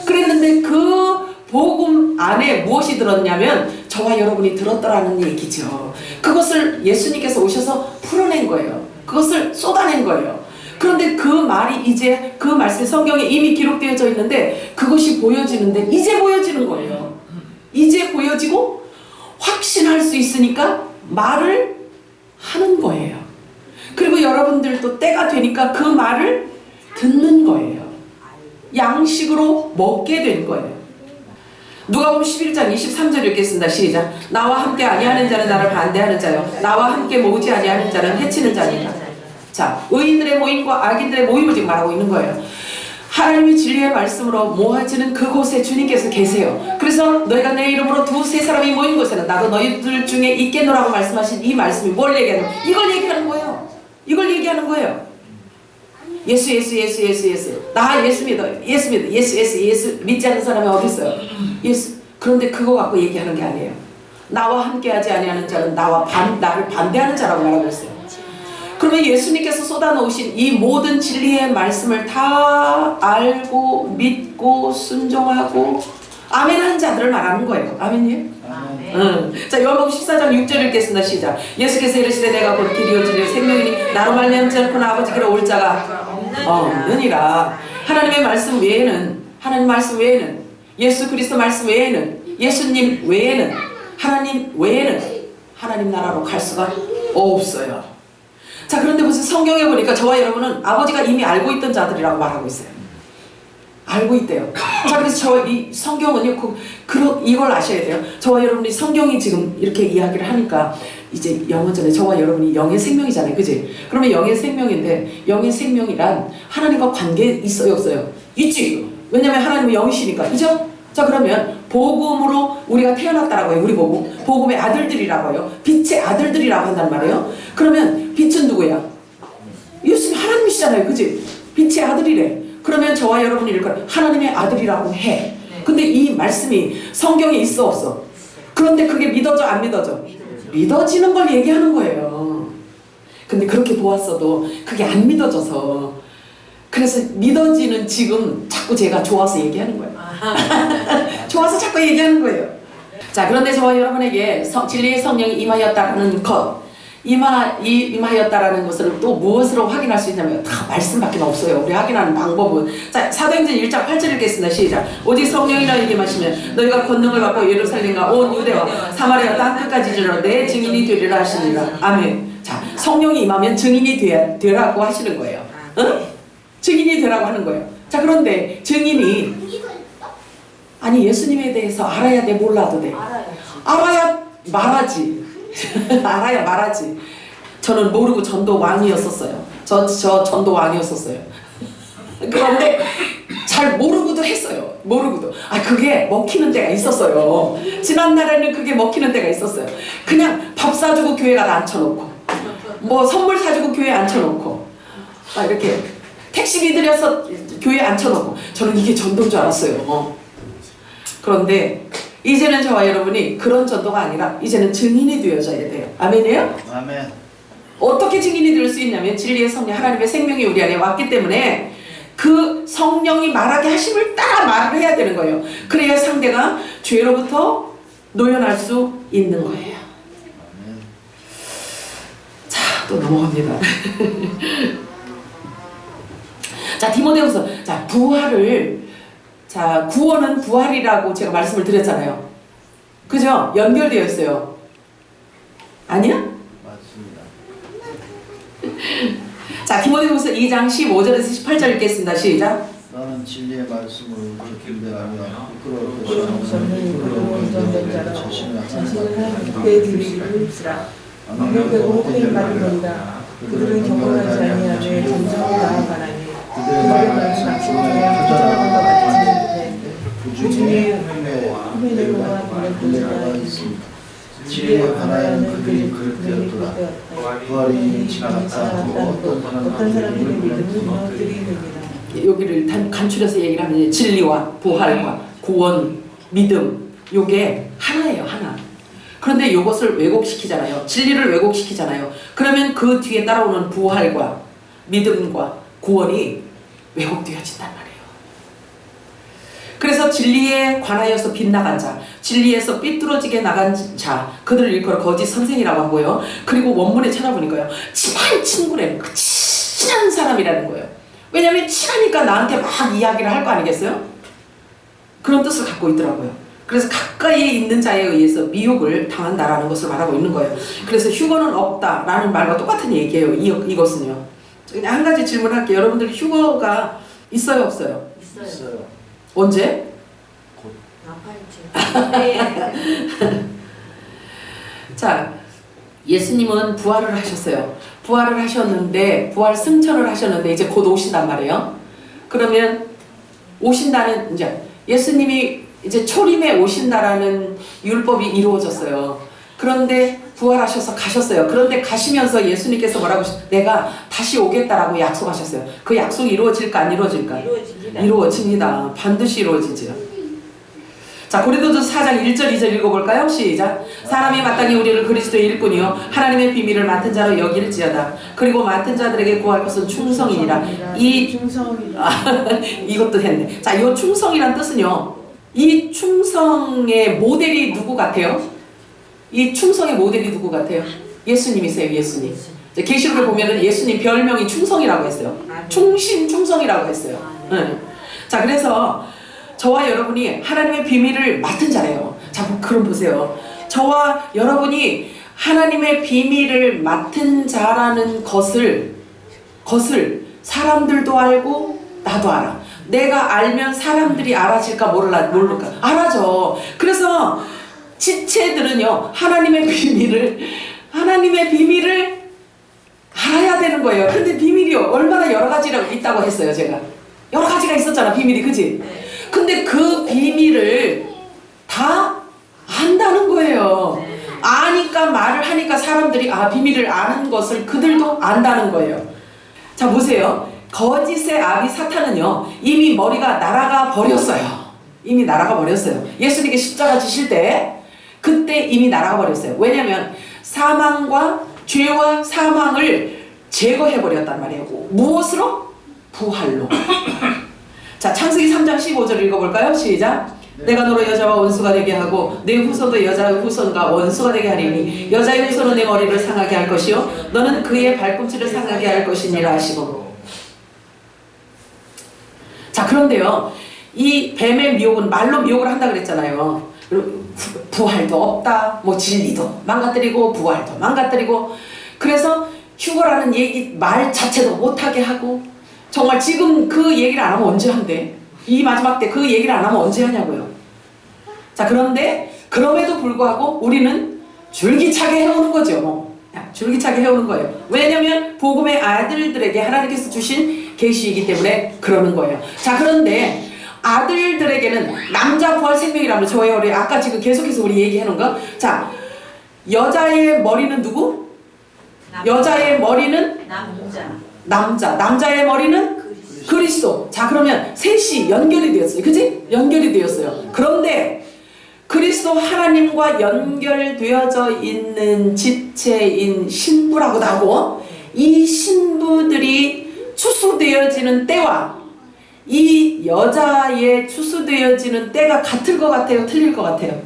그랬는데 그 복음 안에 무엇이 들었냐면 저와 여러분이 들었더라는 얘기죠. 그것을 예수님께서 오셔서 풀어낸 거예요. 그것을 쏟아낸 거예요. 그런데 그 말이 이제 그 말씀 성경에 이미 기록되어져 있는데 그것이 보여지는데 이제 보여지는 거예요. 이제 보여지고 확신할 수 있으니까 말을 하는 거예요. 그리고 여러분들도 때가 되니까 그 말을 듣는 거예요. 양식으로 먹게 된 거예요. 누가복음 11장 23절 읽겠습니다. 시작. 나와 함께 아니하는 자는 나를 반대하는 자요 나와 함께 모으지 아니하는 자는 해치는 자니라. 자, 의인들의 모임과 악인들의 모임을 지금 말하고 있는 거예요. 하나님의 진리의 말씀으로 모아지는 그곳에 주님께서 계세요. 그래서 너희가 내 이름으로 두세 사람이 모인 곳에는 나도 너희들 중에 있겠노라고 말씀하신 이 말씀이 뭘 얘기하는 거예요? 이걸 얘기하는 거예요. 이걸 얘기하는 거예요. 예수 예수 예수 예수 예수 나 예수 믿어 예수 믿어 예수 예수 예수 믿지 않는 사람이 어디 있어요? 예수. 그런데 그거 갖고 얘기하는 게 아니에요. 나와 함께하지 아니하는 자는 나를 반대하는 자라고 말하고 있어요. 그러면 예수님께서 쏟아놓으신 이 모든 진리의 말씀을 다 알고 믿고 순종하고 아멘한 자들을 말하는 거예요. 아멘이에요? 아멘. 자, 요한복음 14장 6절 읽겠습니다. 시작. 예수께서 이르시되 내가 곧 길이요 진리요 생명이니 나로 말미암지 않고는 아버지께로 올 자가 없느니라. 하나님의 말씀 외에는, 하나님 말씀 외에는, 예수 그리스도 말씀 외에는, 예수님 외에는, 하나님 외에는 하나님 나라로 갈 수가 없어요. 자, 그런데 무슨 성경에 보니까 저와 여러분은 아버지가 이미 알고 있던 자들이라고 말하고 있어요. 알고 있대요. 자, 그래서 이 성경은요, 이걸 아셔야 돼요. 저와 여러분이 성경이 지금 이렇게 이야기를 하니까 이제 영원전에 저와 여러분이 영의 생명이잖아요. 그지? 그러면 영의 생명인데, 영의 생명이란 하나님과 관계 있어요, 없어요? 있지. 왜냐면 하나님은 영이시니까. 그죠? 자, 그러면 복음으로 우리가 태어났다라고 해요. 우리 복음의 아들들이라고 해요. 빛의 아들들이라고 한단 말이에요. 그러면 빛은 누구야? 예수님 하나님이시잖아요. 그지? 빛의 아들이래. 그러면 저와 여러분이 이럴 거야. 하나님의 아들이라고 해. 근데 이 말씀이 성경에 있어 없어? 그런데 그게 믿어져 안 믿어져? 믿어지는 걸 얘기하는 거예요. 근데 그렇게 보았어도 그게 안 믿어져서, 그래서 믿어지는 지금 자꾸 제가 좋아서 얘기하는 거예요. 좋아서 자꾸 얘기하는 거예요. 자, 그런데 저와 여러분에게 진리의 성령이 임하였다라는 것, 임하였다라는 것을 또 무엇으로 확인할 수 있냐면 다 말씀밖에 없어요. 우리 확인하는 방법은, 자, 사도행전 1장 8절 읽겠습니다. 시작. 오직 성령이라 얘기하시면 너희가 권능을 받고 예루살렘과 온 유대와 사마리아 땅 끝까지 이르러 내 증인이 되리라 하시니라. 아멘. 자, 성령이 임하면 증인이 되라고 하시는 거예요. 응? 증인이 되라고 하는 거예요. 자, 그런데 증인이, 아니 예수님에 대해서 알아야 돼, 몰라도 돼? 알아야 말하지. 알아야 말하지. 저는 모르고 전도 왕이었었어요. 저 전도 왕이었었어요. 그런데 잘 모르고도 했어요. 모르고도. 그게 먹히는 때가 있었어요. 지난날에는 그게 먹히는 때가 있었어요. 그냥 밥 사주고 교회 가다 앉혀놓고, 뭐 선물 사주고 교회 앉혀놓고, 이렇게 택시비 들여서 교회에 앉혀놓고, 저는 이게 전도인 줄 알았어요. 그런데 이제는 저와 여러분이 그런 전도가 아니라 이제는 증인이 되어져야 돼요. 아멘이에요? 아멘. 어떻게 증인이 될 수 있냐면 진리의 성령, 하나님의 생명이 우리 안에 왔기 때문에 그 성령이 말하게 하심을 따라 말을 해야 되는 거예요. 그래야 상대가 죄로부터 노연할 수 있는 거예요. 아멘. 자, 또 넘어갑니다. 자, 디모데후서. 자, 구원은 부활이라고 제가 말씀을 드렸잖아요. 그죠? 연결되어 있어요. 아니야? 맞습니다. 자, 디모데후서 2장 15절에서 18절 읽겠습니다. 시작. 너는 진리의 말씀으로 분별하며 부끄러울 것이 없는 부끄러운 자를 자신을 함께 드리리라. 명백으로 헛된 말을 건다. 그들은 경건하지 아니하되 정성을 나아가나니 그들의 말은 상충하여 표절하는 것 같이 그 중에 후메네와 블레가 있습니다. 진리에 관하여는 그들이 그릇되었도다. 부활이 지나갔다고 어떤 사람들이 믿음을 무너뜨리느니라. 여기를 간추려서 얘기를 하면 진리와 부활과 구원, 믿음, 요게 하나예요. 하나. 그런데 요것을 왜곡시키잖아요. 진리를 왜곡시키잖아요. 그러면 그 뒤에 따라오는 부활과 믿음과 구원이 왜곡되어진단 말이에요. 그래서 진리에 관하여서 빗나간 자, 진리에서 삐뚤어지게 나간 자, 그들을 일컬어 거짓 선생이라고 하고요. 그리고 원문에 찾아보니까요, 친한 친구라는, 친한 사람이라는 거예요. 왜냐하면 친하니까 나한테 막 이야기를 할 거 아니겠어요? 그런 뜻을 갖고 있더라고요. 그래서 가까이에 있는 자에 의해서 미혹을 당한다라는 것을 말하고 있는 거예요. 그래서 휴거는 없다라는 말과 똑같은 얘기예요. 이것은요. 그냥 한 가지 질문할게요. 여러분들 휴거가 있어요, 없어요? 있어요. 언제? 곧. 자, 예수님은 부활을 하셨어요. 부활을 하셨는데, 부활 승천을 하셨는데 이제 곧 오신단 말이에요. 그러면 오신다는 이제 예수님이 이제 초림에 오신다라는 율법이 이루어졌어요. 그런데 부활하셔서 가셨어요. 그런데 가시면서 예수님께서 뭐라고 하셨어요? 내가 다시 오겠다라고 약속하셨어요. 그 약속이 이루어질까 안 이루어질까? 이루어집니다. 이루어집니다. 반드시 이루어지죠. 자, 고린도전서 4장 1절 2절 읽어볼까요? 시작. 사람이 마땅히 우리를 그리스도의 일꾼이요 하나님의 비밀을 맡은 자로 여길지어다. 그리고 맡은 자들에게 구할 것은 충성이니라. 이 이것도 했네. 자, 이 충성이란 뜻은요, 이 충성의 모델이 누구 같아요? 이 충성의 모델이 누구 같아요? 예수님이세요. 예수님. 계시록에 보면은 예수님 별명이 충성이라고 했어요. 충성이라고 했어요. 네. 자, 그래서 저와 여러분이 하나님의 비밀을 맡은 자래요. 자, 그럼 보세요. 저와 여러분이 하나님의 비밀을 맡은 자라는 것을 사람들도 알고 나도 알아. 내가 알면 사람들이 알아질까 모를까? 알아죠. 그래서 지체들은요, 하나님의 비밀을 알아야 되는 거예요. 근데 비밀이 얼마나 여러 가지가 있다고 했어요, 제가. 여러 가지가 있었잖아, 비밀이, 그지? 근데 그 비밀을 다 안다는 거예요. 아니까 말을 하니까 사람들이 비밀을 아는 것을 그들도 안다는 거예요. 자, 보세요. 거짓의 아비 사탄은요, 이미 머리가 날아가 버렸어요. 이미 날아가 버렸어요. 예수님께 십자가 지실 때 그때 이미 날아가 버렸어요. 왜냐하면 사망과 죄와 사망을 제거해 버렸단 말이에요. 무엇으로? 부활로. 자, 창세기 3장 15절 읽어볼까요? 시작. 내가 너로 여자와 원수가 되게 하고 내 후손도 여자의 후손과 원수가 되게 하리니 여자의 후손은 내 머리를 상하게 할 것이요 너는 그의 발꿈치를 상하게 할 것이니라 하시고. 자, 그런데요, 이 뱀의 미혹은 말로 미혹을 한다 그랬잖아요. 부활도 없다, 뭐 진리도 망가뜨리고 부활도 망가뜨리고, 그래서 휴거라는 말 자체도 못하게 하고, 정말 지금 그 얘기를 안 하면 언제 한대? 이 마지막 때 그 얘기를 안 하면 언제 하냐고요. 자, 그런데 그럼에도 불구하고 우리는 줄기차게 해오는 거죠. 줄기차게 해오는 거예요. 왜냐하면 복음의 아들들에게 하나님께서 주신 계시이기 때문에 그러는 거예요. 자, 그런데 아들들에게는 남자 부활 생명이라면 저의 우리 아까 지금 계속해서 우리 얘기해놓은 거. 자, 여자의 머리는 누구? 여자의 머리는 남자의 머리는 그리스도. 자, 그러면 셋이 연결이 되었어요. 그치? 연결이 되었어요. 그런데 그리스도 하나님과 연결되어져 있는 지체인 신부라고도 하고, 이 신부들이 추수되어지는 때와 이 여자의 추수되어지는 때가 같을 것 같아요? 틀릴 것 같아요?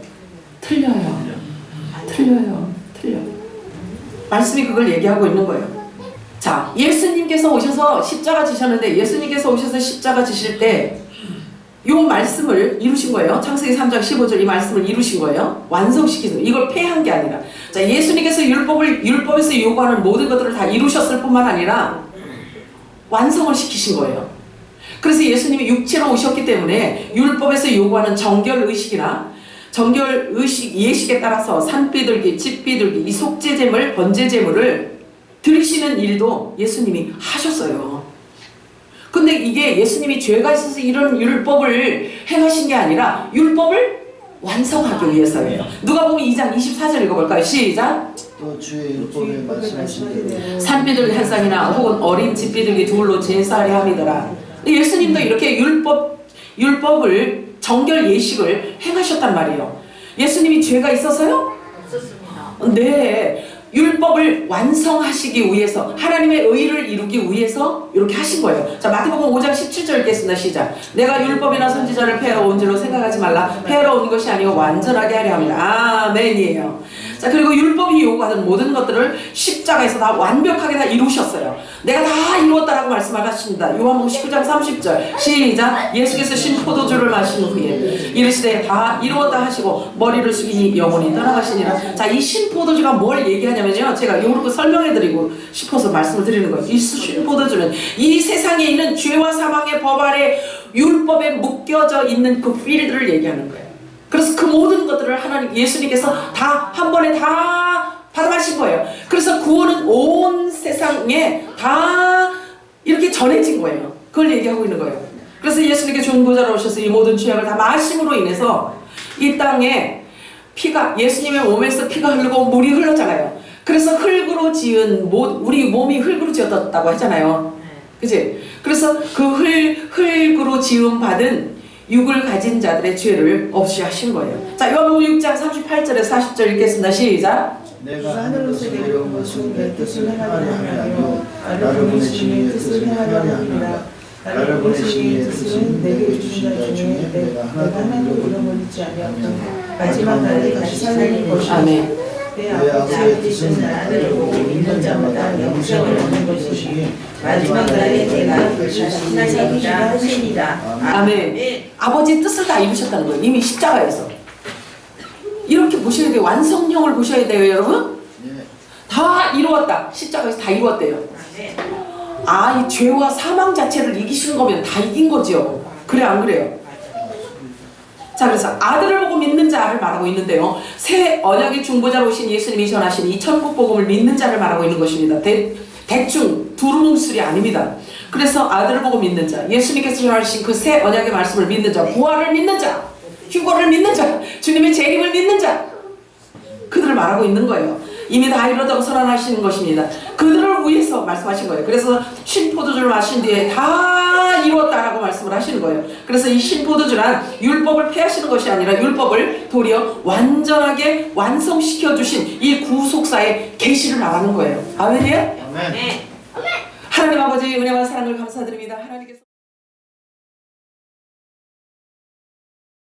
틀려요. 말씀이 그걸 얘기하고 있는 거예요. 자, 예수님께서 오셔서 십자가 지셨는데, 예수님께서 오셔서 십자가 지실 때 이 말씀을 이루신 거예요. 창세기 3장 15절 이 말씀을 이루신 거예요. 완성시키신 거예요. 이걸 폐한 게 아니라. 자, 예수님께서 율법에서 요구하는 모든 것들을 다 이루셨을 뿐만 아니라 완성을 시키신 거예요. 그래서 예수님이 육체로 오셨기 때문에 율법에서 요구하는 정결의식이나 정결의식 예식에 따라서 산비둘기, 집비둘기, 이 속죄제물, 번제제물을 드리시는 일도 예수님이 하셨어요. 근데 이게 예수님이 죄가 있어서 이런 율법을 행하신 게 아니라 율법을 완성하기 위해서예요. 누가복음 2장 24절 읽어볼까요? 시작. 또 주의 율법에 말씀하신 대로 산비둘기 한 쌍이나 혹은 어린 집비둘기 둘로 제사하려 함이더라. 예수님도 이렇게 율법을 정결 예식을 행하셨단 말이에요. 예수님이 죄가 있어서요? 없었습니다. 네. 율법을 완성하시기 위해서, 하나님의 의를 이루기 위해서 이렇게 하신 거예요. 자, 마태복음 5장 17절 읽겠습니다. 시작. 내가 율법이나 선지자를 폐하러 온 줄로 생각하지 말라. 폐하러 온 것이 아니고 완전하게 하려 합니다. 아멘이에요. 자, 그리고 율법이 요구하는 모든 것들을 십자가에서 다 완벽하게 다 이루셨어요. 내가 다 이루었다라고 말씀하십니다. 요한복음 19장 30절 시작. 예수께서 신 포도주를 마신 후에 이르시되 다 이루었다 하시고 머리를 숙이니 영원히 떠나가시니라. 자, 이 신 포도주가 뭘 얘기하냐면요, 제가 요렇게 설명해드리고 싶어서 말씀을 드리는 거예요. 이 신 포도주는 이 세상에 있는 죄와 사망의 법 아래 율법에 묶여져 있는 그 필들을 얘기하는 거예요. 그래서 그 모든 것들을 하나님 예수님께서 다 한 번에 다 받아가신 거예요. 그래서 구원은 온 세상에 다 이렇게 전해진 거예요. 그걸 얘기하고 있는 거예요. 그래서 예수님께 중보자로 오셔서 이 모든 죄악을 다 마심으로 인해서 이 땅에 피가, 예수님의 몸에서 피가 흐르고 물이 흘렀잖아요. 그래서 흙으로 지은 우리 몸이 흙으로 지었다고 하잖아요. 그치? 그래서 그 흙으로 지음 받은 육을 가진 자들의 죄를 없이 하신 거예요. 자, 요한복음 6장 38절에 40절 읽겠습니다. 시작. 내가 하늘로서 내려온 것은 내 뜻을 행하려 함이 아니요 나를 보내신 이의 뜻을 행하려 함이라. 나를 보내신 이의 뜻은 내게 주신 자 중에 내가 하나도 잃어버리지 믿지 아니하고 마지막 날에 다시 살릴 것이라. 아멘. 내 아버지의 뜻은 아들을 보고 믿는 자마다 영생을 얻는 것이니 마지막 날에 내가 다시 살리리라 하시니라. 아멘. 아버지의 뜻을 다 이루셨다는 거예요. 이미 십자가에서. 이렇게 보셔야 돼요. 완성형을 보셔야 돼요, 여러분. 다 이루었다. 십자가에서 다 이루었대요. 아, 이 죄와 사망 자체를 이기신 거면 다 이긴 거죠. 그래, 안 그래요? 자, 그래서 아들을 보고 믿는 자를 말하고 있는데요. 새 언약의 중보자로 오신 예수님이 전하신 이 천국 복음을 믿는 자를 말하고 있는 것입니다. 대충 두루뭉술이 아닙니다. 그래서 아들을 보고 믿는 자, 예수님께서 전하신 그 새 언약의 말씀을 믿는 자, 부활을 믿는 자, 휴거를 믿는 자, 주님의 재림을 믿는 자, 그들을 말하고 있는 거예요. 이미 다 이뤘다고 선언하시는 것입니다. 그들을 위해서 말씀하신 거예요. 그래서 신포도주를 마신 뒤에 다 이루었다라고 말씀을 하시는 거예요. 그래서 이 신포도주란 율법을 폐하시는 것이 아니라 율법을 도리어 완전하게 완성시켜 주신 이 구속사의 계시를 말하는 거예요. 아멘이에요? 아멘. 하나님 아버지의 은혜와 사랑을 감사드립니다. 하나님께서